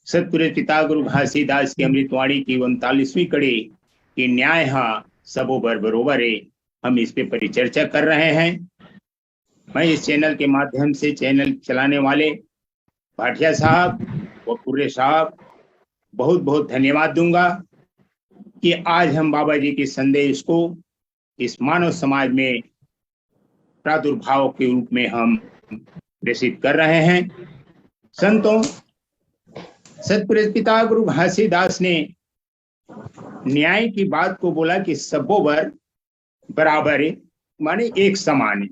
सतपुरे पिता गुरु घासीदास की अमृतवाणी की 39वीं कड़ी की न्याय हाँ सबो बरोबर है, हम इस पे परिचर्चा कर रहे हैं। मैं इस चैनल के माध्यम से चैनल चलाने वाले भाटिया साहब व पूरे साहब बहुत बहुत धन्यवाद दूंगा कि आज हम बाबा जी के संदेश को इस मानव समाज में प्रादुर्भाव के रूप में हम प्रेषित कर रहे हैं। संतों, सतपुरे पिता गुरु घासीदास ने न्याय की बात को बोला कि सबो बराबर है, माने एक समान है।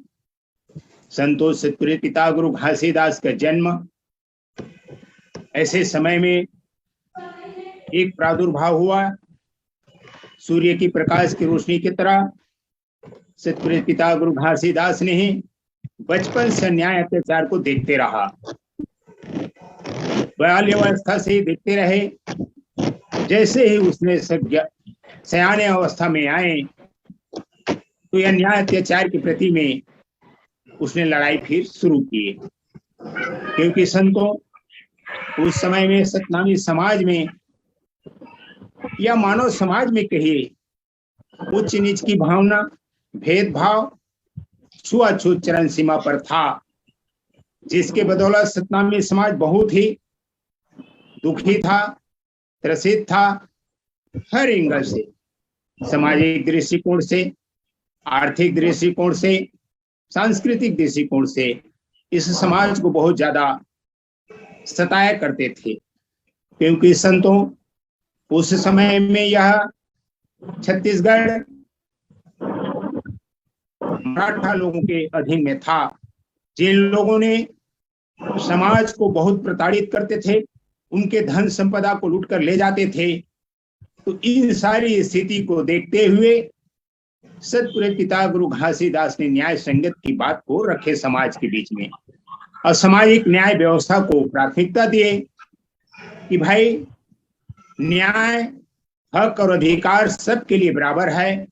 संतों, सतपुरे पिता गुरु घासीदास का जन्म ऐसे समय में एक प्रादुर्भाव हुआ सूर्य की प्रकाश की रोशनी की तरह। सतपुरे पिता गुरु घासीदास ने ही बचपन से न्याय अत्याचार को देखते रहा, बाल्यावस्था से ही देखते रहे। जैसे ही उसने सयाने अवस्था में आए तो यह न्याय अत्याचार के प्रति में उसने लड़ाई फिर शुरू की। क्योंकि संतों, उस समय में सतनामी समाज में या मानव समाज में कहिए, उच्च नीच की भावना, भेदभाव, छुआछूत चरम सीमा पर था, जिसके बदौलत सतनामी समाज बहुत ही दुखी था, त्रसित था। हर एंगल से, सामाजिक दृष्टिकोण से, आर्थिक दृष्टिकोण से, सांस्कृतिक दृष्टिकोण से इस समाज को बहुत ज्यादा सताया करते थे। क्योंकि संतों उस समय में यह छत्तीसगढ़ मराठा लोगों के अधीन में था, जिन लोगों ने समाज को बहुत प्रताड़ित करते थे, उनके धन संपदा को लूट कर ले जाते थे। तो इन सारी स्थिति को देखते हुए सतपुरे पिता गुरु घासीदास ने न्याय संगत की बात को रखे समाज के बीच में, और सामाजिक न्याय व्यवस्था को प्राथमिकता दिए कि भाई न्याय, हक और अधिकार सबके लिए बराबर है।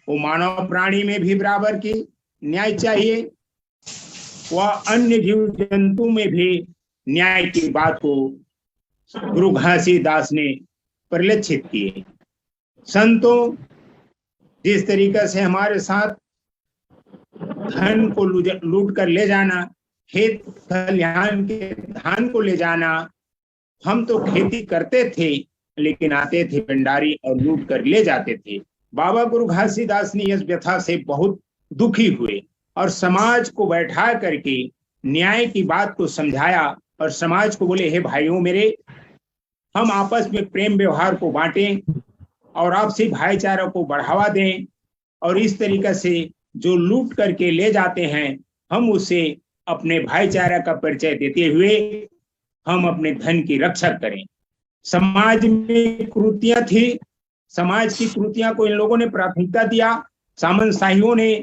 वो मानव प्राणी में भी बराबर की न्याय चाहिए, वह अन्य जीव जंतु में भी न्याय की बात को गुरु घासीदास ने परिलक्षित किए। संतों, जिस तरीके से हमारे साथ धन को लूट कर ले जाना, खेत खलिहान के धान को ले जाना, हम तो खेती करते थे लेकिन आते थे भंडारी और लूट कर ले जाते थे। बाबा गुरु घासीदास ने इस व्यथा से बहुत दुखी हुए और समाज को बैठा करके न्याय की बात को समझाया और समाज को बोले, हे भाइयों मेरे, हम आपस में प्रेम व्यवहार को बांटें और आपसी भाईचारा को बढ़ावा दें, और इस तरीके से जो लूट करके ले जाते हैं हम उसे अपने भाईचारा का परिचय देते हुए हम अपने धन की रक्षा करें। समाज में कुरीतियां थी, समाज की कुरीतियां को इन लोगों ने प्राथमिकता दिया। सामंतशाहियों ने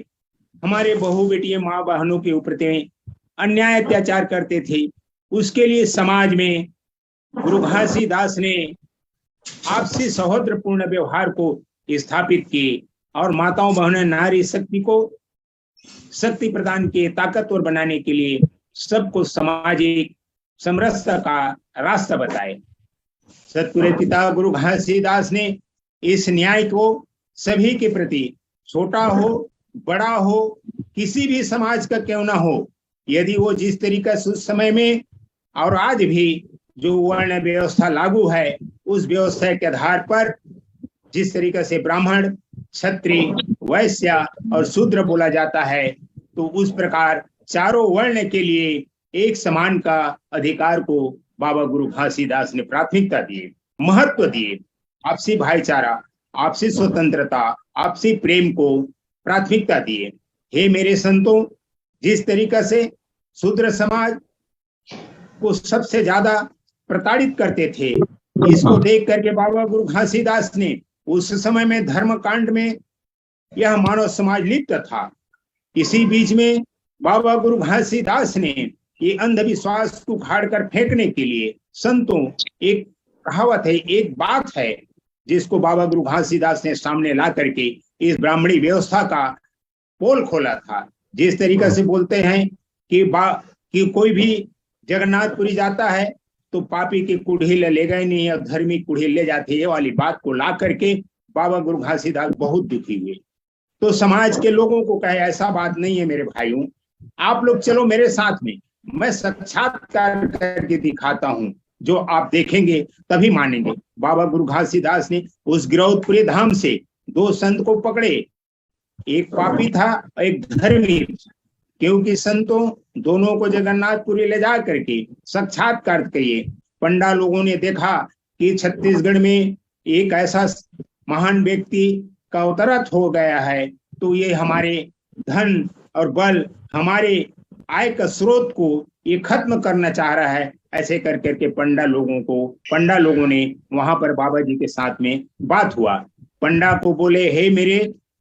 हमारे बहू बेटियों माँ बहनों के ऊपर अन्याय अत्याचार करते थे, उसके लिए समाज में गुरु घासीदास ने आपसी सौहार्दपूर्ण व्यवहार को स्थापित किए और माताओं बहनों नारी शक्ति को शक्ति प्रदान किए, ताकतवर बनाने के लिए सबको सामाजिक समरसता का रास्ता बताए। सतपुरे पिता गुरु घासीदास ने इस न्याय को सभी के प्रति, छोटा हो बड़ा हो, किसी भी समाज का क्यों ना हो, यदि वो जिस तरीके से उस समय में और आज भी जो वर्ण व्यवस्था लागू है, उस व्यवस्था के आधार पर जिस तरीके से ब्राह्मण, क्षत्रिय, वैश्य और शूद्र बोला जाता है, तो उस प्रकार चारों वर्ण के लिए एक समान का अधिकार को बाबा गुरु घासीदास ने प्राथमिकता दिए, महत्व दिए। आपसी भाईचारा, आपसी स्वतंत्रता, आपसी प्रेम को प्राथमिकता दिए। हे मेरे संतों, जिस तरीके से शूद्र समाज को सबसे ज्यादा प्रताड़ित करते थे, इसको देख करके बाबा गुरु घासीदास ने उस समय में धर्म कांड में यह मानव समाज लिप्त था। इसी बीच में बाबा गुरु घासीदास ने ये अंधविश्वास को उखाड़ कर फेंकने के लिए, संतों, एक कहावत है, एक बात है जिसको बाबा गुरु घासीदास ने सामने ला करके इस ब्राह्मणी व्यवस्था का पोल खोला था। जिस तरीके से बोलते हैं कि कोई भी जगन्नाथपुरी जाता है तो पापी की कुढ़ी ले गए नहीं और धर्मी कुढ़ी ले जाते, ये वाली बात को ला करके बाबा गुरु घासीदास बहुत दुखी हुए। तो समाज के लोगों को कहे, ऐसा बात नहीं है मेरे भाइयों, आप लोग चलो मेरे साथ में, मैं साक्षात्कार करके दिखाता हूं, जो आप देखेंगे तभी मानेंगे। बाबा गुरु घासीदास ने उस गिरौदपुरी धाम से दो संत को पकड़े, एक पापी था और एक धर्मी, क्योंकि संतों दोनों को जगन्नाथपुरी ले जा करके साक्षात्कार किए। पंडा लोगों ने देखा कि छत्तीसगढ़ में एक ऐसा महान व्यक्ति का अवतरण हो गया है, तो ये हमारे धन और बल, हमारे आय का स्रोत को ये खत्म करना चाह रहा है। ऐसे कर करके पंडा लोगों ने वहां पर बाबा जी के साथ में बात हुआ। पंडा को बोले, हे मेरे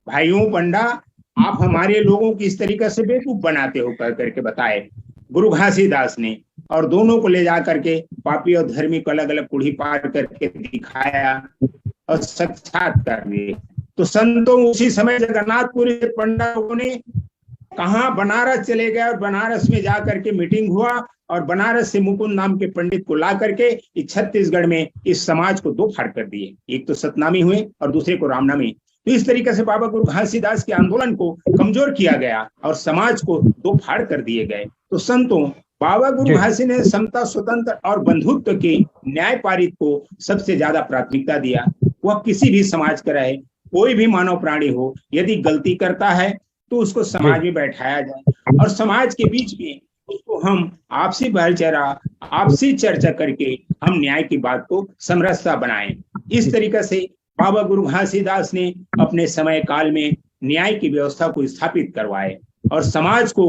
भाइयों पंडा, आप हमारे लोगों की इस तरीके से बेवकूफ बनाते हो, कर करके बताए गुरु घासीदास ने, और दोनों को ले जा करके पापी और धर्मी को अलग अलग कुढ़ी पार करके दिखाया और साक्षात्कार दिए। तो संतों उसी समय जगन्नाथपुरी पंडा लोगों ने कहा बनारस चले गए और बनारस में जा करके मीटिंग हुआ और बनारस से मुकुंद नाम के पंडित को ला करके इस छत्तीसगढ़ में इस समाज को दो फाड़ कर दिए, एक तो सतनामी हुए और दूसरे को रामनामी। तो इस तरीके से बाबा गुरु घासीदास के आंदोलन को कमजोर किया गया और समाज को दो फाड़ कर दिए गए। तो संतों, बाबा गुरु घासी ने समता, स्वतंत्र और बंधुत्व के न्याय पारित को सबसे ज्यादा प्राथमिकता दिया। वह किसी भी समाज का रहे, कोई भी मानव प्राणी हो, यदि गलती करता है तो उसको समाज में बैठाया जाए और समाज के बीच में उसको हम आपसी भाईचारा, आपसी चर्चा करके हम न्याय की बात को समरसता बनाएं। इस तरीके से बाबा गुरु घासीदास ने अपने समय काल में न्याय की व्यवस्था को स्थापित करवाए और समाज को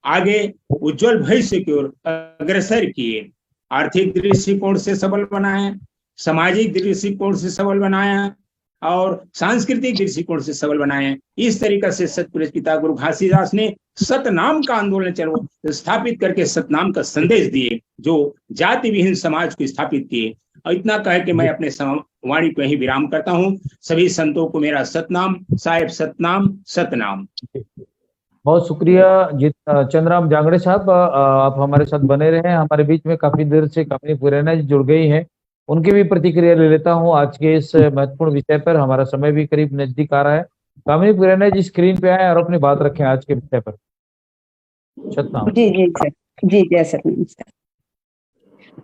आगे उज्जवल भविष्य की ओर अग्रसर किए। आर्थिक दृष्टिकोण से सबल बनाया, सामाजिक दृष्टिकोण से सबल बनाया और सांस्कृतिक दृष्टिकोण से सबल बनाया। इस तरीके से सतपुरुष पिता गुरु घासीदास ने सतनाम का आंदोलन चलो स्थापित करके सतनाम का संदेश दिए, जो जाति विहीन समाज को स्थापित किए। और इतना कह के मैं अपने वाणी को यही विराम करता हूँ। सभी संतों को मेरा सतनाम, साहेब सतनाम, सतनाम। बहुत शुक्रिया चंद्राम जांगड़े साहब, आप हमारे साथ बने रहे। हमारे बीच में काफी देर से कामिनी पुराना जी जुड़ गई हैं, उनकी भी प्रतिक्रिया ले लेता हूं आज के इस महत्वपूर्ण विषय पर। हमारा समय भी करीब नजदीक आ रहा है। कामिनी पुराना जी स्क्रीन पे आए और अपनी बात रखें आज के विषय पर। सतनाम। जी जी सर, जी जय सतनाम सर।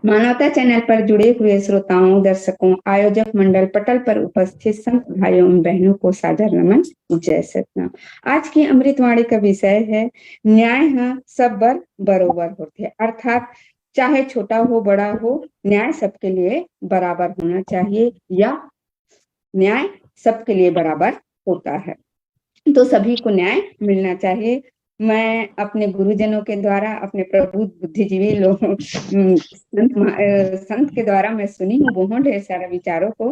मानवता चैनल पर जुड़े हुए श्रोताओं, दर्शकों, आयोजक मंडल, पटल पर उपस्थित संत भाइयों एवं बहनों को सादर नमन, जय सतनाम। आज की अमृतवाणी का विषय है न्याय सब बरोबर होते हैं, अर्थात चाहे छोटा हो बड़ा हो, न्याय सबके लिए बराबर होना चाहिए या न्याय सबके लिए बराबर होता है, तो सभी को न्याय मिलना चाहिए। मैं अपने गुरुजनों के द्वारा, अपने प्रबुद्ध बुद्धिजीवी लोगों संत के द्वारा मैं सुनी हूँ बहुत ढेर सारे विचारों को,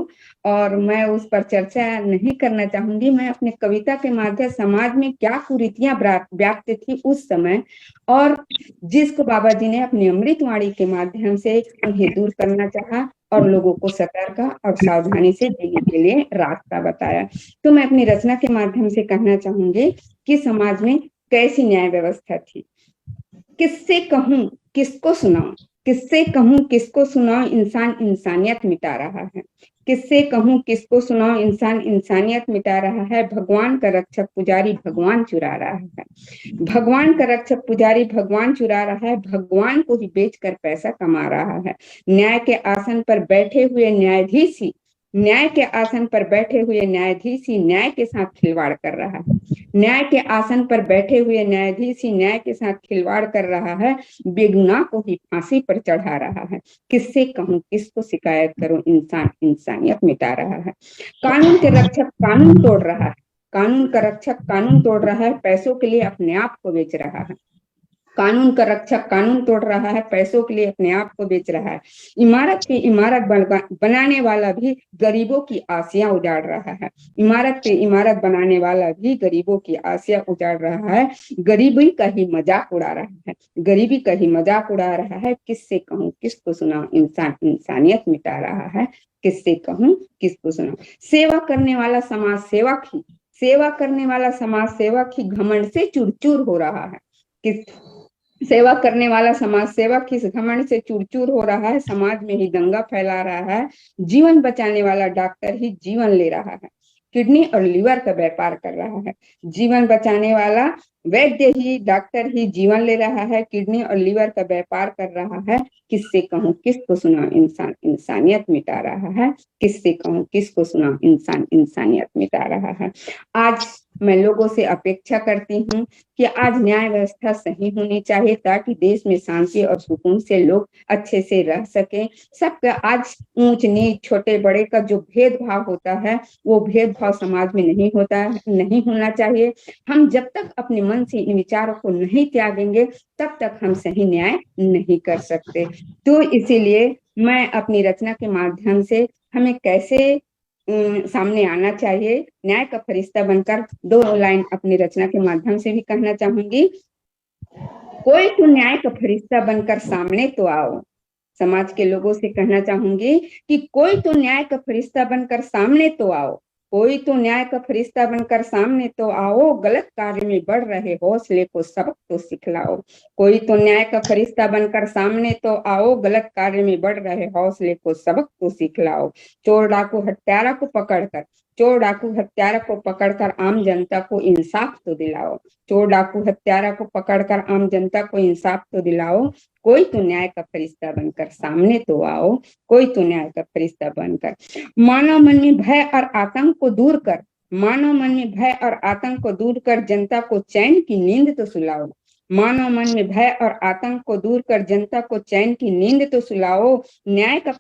और मैं उस पर चर्चा नहीं करना चाहूंगी। मैं अपने कविता के माध्यम समाज में क्या कुरीतियां व्याप्त थी उस समय, और जिसको बाबा जी ने अपनी अमृतवाणी के माध्यम से उन्हें दूर करना चाहा और लोगों को सतर्क और सावधानी से जीने के लिए रास्ता बताया। तो मैं अपनी रचना के माध्यम से कहना चाहूंगी कि समाज में कैसी न्याय व्यवस्था थी। किससे कहूं किसको सुनाऊं, किससे कहूं किसको सुनाऊं, इंसान इंसानियत मिटा रहा है। किससे कहूं किसको सुनाऊं, इंसान इंसानियत मिटा रहा है। भगवान का रक्षक पुजारी भगवान चुरा रहा है। भगवान का रक्षक पुजारी भगवान चुरा रहा है। भगवान को ही बेचकर पैसा कमा रहा है। न्याय के आसन पर बैठे हुए न्यायाधीश ही, न्याय के आसन पर बैठे हुए न्यायाधीश ही न्याय के साथ खिलवाड़ कर रहा है। न्याय के आसन पर बैठे हुए न्यायाधीश ही न्याय के साथ खिलवाड़ कर रहा है। बेगुनाह को ही फांसी पर चढ़ा रहा है। किससे कहूं किसको शिकायत करूं, इंसान इंसानियत मिटा रहा है। कानून के रक्षक कानून तोड़ रहा है। कानून का रक्षक कानून तोड़ रहा है, पैसों के लिए अपने आप को बेच रहा है। कानून का रक्षक कानून तोड़ रहा है, पैसों के लिए अपने आप को बेच रहा है। इमारत की इमारत बनाने वाला भी गरीबों की आसियां उजाड़ रहा है। इमारत पे इमारत बनाने वाला भी गरीबों की आसियां उजाड़ रहा है। गरीबी का ही मजाक उड़ा रहा है। गरीबी का ही मजाक उड़ा रहा है। किससे कहूं किसको सुनाऊं, इंसान इंसानियत मिटा रहा है। किससे कहूं किसको सुनाऊं। सेवा करने वाला समाज सेवक ही, सेवा करने वाला समाज सेवक ही घमंड से चूर चूर हो रहा है। किस सेवा करने वाला समाज सेवक ही घमंड से चूर-चूर हो रहा है। समाज में ही दंगा फैला रहा है। जीवन बचाने वाला डॉक्टर ही जीवन ले रहा है। किडनी और लीवर का व्यापार कर रहा है। जीवन बचाने वाला वैद्य ही, डॉक्टर ही जीवन ले रहा है। किडनी और लीवर का व्यापार कर रहा है। किससे कहूं किसको सुनाऊं, इंसान इंसानियत मिटा रहा है। किससे कहूं किसको सुनाऊं, इंसान इंसानियत मिटा रहा है। आज मैं लोगों से अपेक्षा करती हूँ कि आज न्याय व्यवस्था सही होनी चाहिए, ताकि देश में शांति और सुकून से लोग अच्छे से रह सकें। सबका आज ऊंच नीच छोटे बड़े का जो भेदभाव होता है, वो भेदभाव समाज में नहीं होता है, नहीं होना चाहिए। हम जब तक अपने मन से इन विचारों को नहीं त्यागेंगे, तब तक हम सही न्याय नहीं कर सकते। तो इसीलिए मैं अपनी रचना के माध्यम से हमें कैसे सामने आना चाहिए, न्याय का फरिश्ता बनकर 2 लाइन अपनी रचना के माध्यम से भी कहना चाहूंगी। कोई तो न्याय का फरिश्ता बनकर सामने तो आओ। समाज के लोगों से कहना चाहूंगी कि कोई तो न्याय का फरिश्ता बनकर सामने तो आओ। कोई तो न्याय का फरिश्ता बनकर सामने तो आओ। गलत कार्य में बढ़ रहे हौसले को सबक तो सिखलाओ। कोई तो न्याय का फरिश्ता बनकर सामने तो आओ। गलत कार्य में बढ़ रहे हौसले को सबक तो सिखलाओ। चोर डाकू हत्यारा को पकड़कर, चोर डाकू हत्यारा को पकड़कर आम जनता को इंसाफ तो दिलाओ। चोर डाकू हत्यारा को पकड़कर आम जनता को इंसाफ तो दिलाओ। कोई तो न्याय का फरिश्ता बनकर सामने तो आओ। कोई तो न्याय का फरिश्ता बनकर मानव मन में भय और आतंक को दूर कर, मानव मन में भय और आतंक को दूर कर जनता को चैन की नींद तो सुलाओ। मानव मन में भय और आतंक को दूर कर जनता को चैन की नींद तो सुलाओ। न्याय का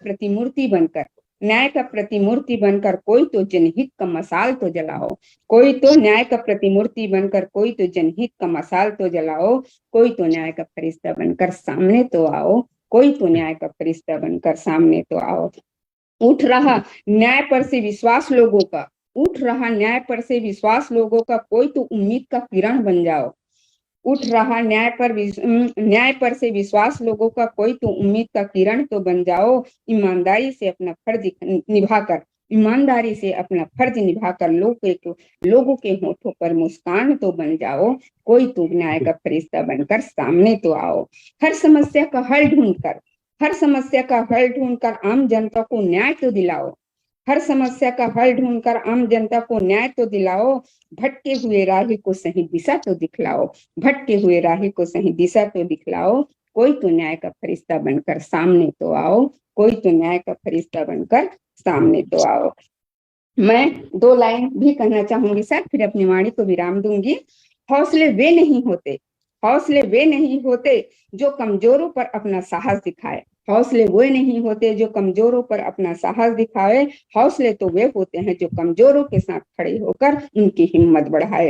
प्रतिमूर्ति बनकर कोई तो जनहित का मसाल तो जलाओ। कोई तो न्याय का प्रतिमूर्ति बनकर कोई तो जनहित का मसाल तो जलाओ। कोई तो न्याय का फरिश्ता बनकर सामने तो आओ। कोई तो न्याय का फरिश्ता बनकर सामने तो आओ। उठ रहा न्याय पर से विश्वास लोगों का कोई तो उम्मीद का किरण बन जाओ। उठ रहा न्याय पर से विश्वास लोगों का कोई तो उम्मीद का किरण तो बन जाओ। ईमानदारी से अपना फर्ज निभाकर लोगों के होठों पर मुस्कान तो बन जाओ। कोई तो न्याय का फरिश्ता बनकर सामने तो आओ। हर समस्या का हल ढूंढकर आम जनता को न्याय तो दिलाओ। भटके हुए राही को सही दिशा तो दिखलाओ। कोई तो न्याय का फरिश्ता बनकर सामने तो आओ। मैं 2 लाइन भी कहना चाहूंगी सर, फिर अपनी वाणी को विराम दूंगी। हौसले वे नहीं होते जो कमजोरों पर अपना साहस दिखाए। हौसले तो वे होते हैं जो कमजोरों के साथ खड़े होकर उनकी हिम्मत बढ़ाए।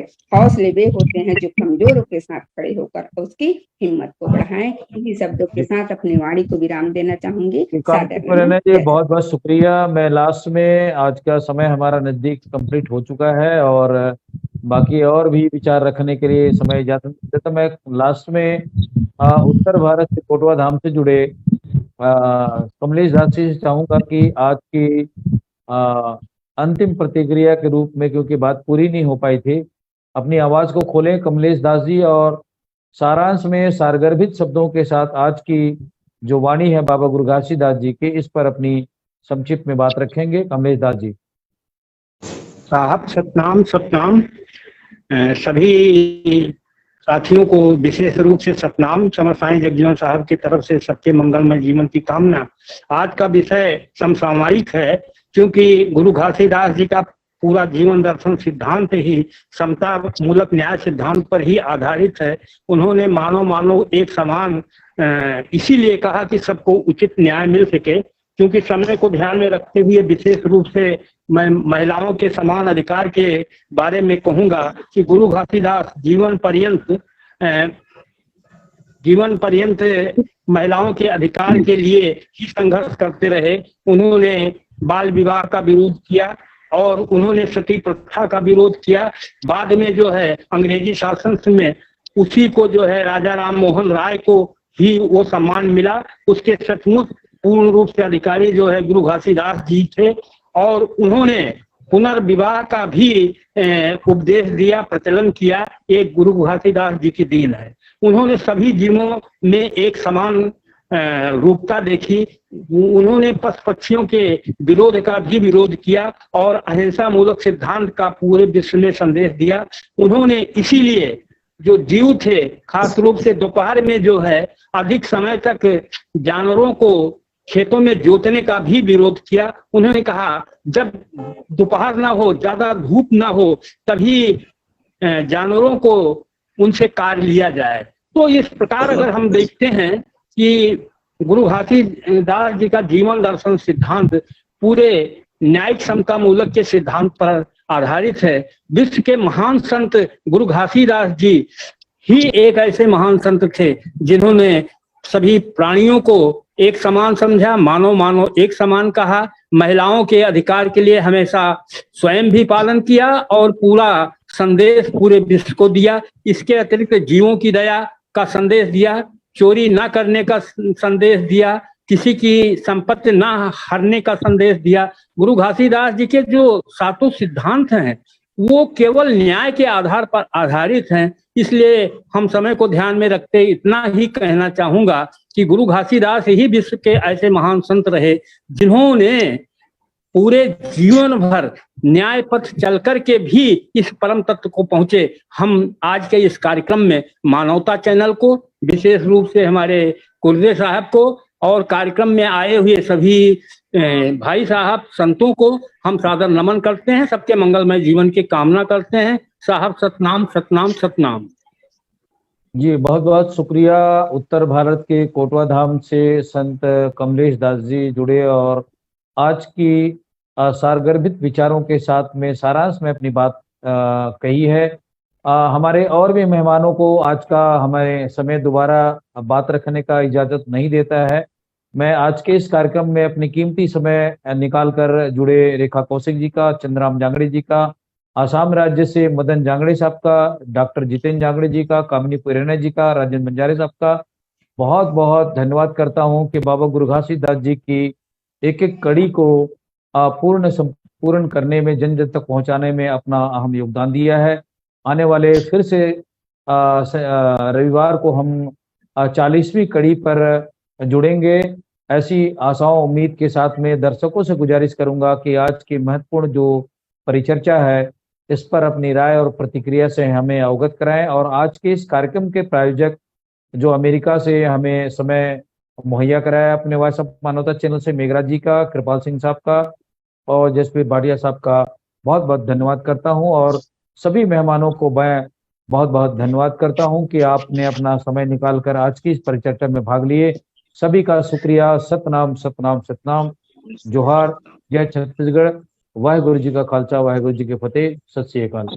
इन्हीं शब्दों के साथ अपनी वाणी को विराम देना चाहूंगी। बहुत बहुत शुक्रिया। मैं लास्ट में, आज का समय हमारा नजदीक कंप्लीट हो चुका है और बाकी और भी विचार रखने के लिए समय जाता, तो मैं लास्ट में उत्तर भारत से कोटवा धाम से जुड़े कमलेश दास जी से चाहूंगा कि आज की अंतिम प्रतिक्रिया के रूप में, क्योंकि बात पूरी नहीं हो पाई थी, अपनी आवाज को खोलें कमलेश दास जी और सारांश में सारगर्भित शब्दों के साथ आज की जो वाणी है बाबा गुरु घासीदास जी की, इस पर अपनी संक्षिप्त में बात रखेंगे। कमलेश दास जी। साहब सतनाम सतनाम। सभी साथियों को विशेष रूप से सतनाम। समर साईं जगजीवन साहब की तरफ से सबके मंगलमय जीवन की कामना। आज का विषय समसामयिक है, क्योंकि गुरु घासीदास जी का पूरा जीवन दर्शन सिद्धांत ही समता मूलक न्याय सिद्धांत पर ही आधारित है। उन्होंने मानव एक समान इसीलिए कहा कि सबको उचित न्याय मिल सके, क्योंकि समय को ध्यान में रखते हुए विशेष रूप से मैं महिलाओं के समान अधिकार के बारे में कहूंगा कि गुरु घासीदास जीवन पर्यंत महिलाओं के अधिकार के लिए ही संघर्ष करते रहे। उन्होंने बाल विवाह का विरोध किया और उन्होंने सती प्रथा का विरोध किया। बाद में जो है अंग्रेजी शासन में उसी को जो है राजा राम मोहन राय को ही वो सम्मान मिला। उसके सचमुच पूर्ण रूप से अधिकारी जो है गुरु घासीदास जी थे और उन्होंने पुनर्विवाह का भी उपदेश दिया, प्रचलन किया। एक गुरु घासीदास जी की देन है। उन्होंने सभी जीवों में एक समान रूपता देखी। उन्होंने पशु पक्षियों के विरोध का भी विरोध किया और अहिंसा मूलक सिद्धांत का पूरे विश्व में संदेश दिया। उन्होंने इसीलिए जो जीव थे, खास रूप से दोपहर में जो है अधिक समय तक जानवरों को खेतों में जोतने का भी विरोध किया। उन्होंने कहा जब दोपहर ना हो, ज्यादा धूप ना हो, तभी जानवरों को उनसे कार्य लिया जाए। तो इस प्रकार अगर हम देखते हैं कि गुरु घासीदास जी का जीवन दर्शन सिद्धांत पूरे न्यायिक समता मूलक के सिद्धांत पर आधारित है। विश्व के महान संत गुरु घासीदास जी ही एक ऐसे महान संत थे जिन्होंने सभी प्राणियों को एक समान समझा, मानव एक समान कहा, महिलाओं के अधिकार के लिए हमेशा स्वयं भी पालन किया और पूरा संदेश पूरे विश्व को दिया। इसके अतिरिक्त जीवों की दया का संदेश दिया, चोरी न करने का संदेश दिया, किसी की संपत्ति न हरने का संदेश दिया। गुरु घासीदास जी के जो 7 सिद्धांत हैं वो केवल न्याय के आधार पर आधारित हैं। इसलिए हम समय को ध्यान में रखते इतना ही कहना चाहूंगा कि गुरु घासीदास ही विश्व के ऐसे महान संत रहे जिन्होंने पूरे जीवन भर न्याय पथ चल कर के भी इस परम तत्व को पहुंचे। हम आज के इस कार्यक्रम में मानवता चैनल को, विशेष रूप से हमारे कुलदेव साहब को और कार्यक्रम में आए हुए सभी भाई साहब संतों को हम सादर नमन करते हैं। सबके मंगलमय जीवन की कामना करते हैं। साहब सतनाम सतनाम सतनाम। जी, बहुत बहुत शुक्रिया। उत्तर भारत के कोटवा धाम से संत कमलेश दास जी जुड़े और आज की सारगर्भित विचारों के साथ में सारांश में अपनी बात कही है। हमारे और भी मेहमानों को आज का हमारे समय दोबारा बात रखने का इजाजत नहीं देता है। मैं आज के इस कार्यक्रम में अपनी कीमती समय निकाल कर जुड़े रेखा कौशिक जी का, चंद्राम जांगड़े जी का, आसाम राज्य से मदन जांगड़े साहब का, डॉक्टर जितेंद्र जांगड़े जी का, कामिनी पुराना जी का, राजेंद्र बंजारे साहब का बहुत बहुत धन्यवाद करता हूं कि बाबा गुरु घासीदास जी की एक एक कड़ी को पूर्ण करने में, जन जन तक पहुंचाने में अपना अहम योगदान दिया है। आने वाले फिर से रविवार को हम 40वीं कड़ी पर जुड़ेंगे। ऐसी आशाओं उम्मीद के साथ में दर्शकों से गुजारिश करूंगा कि आज की महत्वपूर्ण जो परिचर्चा है इस पर अपनी राय और प्रतिक्रिया से हमें अवगत कराएं। और आज के इस कार्यक्रम के प्रायोजक जो अमेरिका से हमें समय मुहैया कराया अपने वॉइस ऑफ मानवता चैनल से, मेघराज जी का, कृपाल सिंह साहब का और जसप्रीत भाटिया साहब का बहुत बहुत धन्यवाद करता हूं। और सभी मेहमानों को मैं बहुत बहुत धन्यवाद करता हूं कि आपने अपना समय निकालकर आज की इस परिचर्चा में भाग लिए। सभी का शुक्रिया। सतनाम सतनाम सतनाम। जोहार। जय छत्तीसगढ़। वाहेगुरु जी का खालसा, वाहेगुरु जी के फतेह। सत श्री अकाल।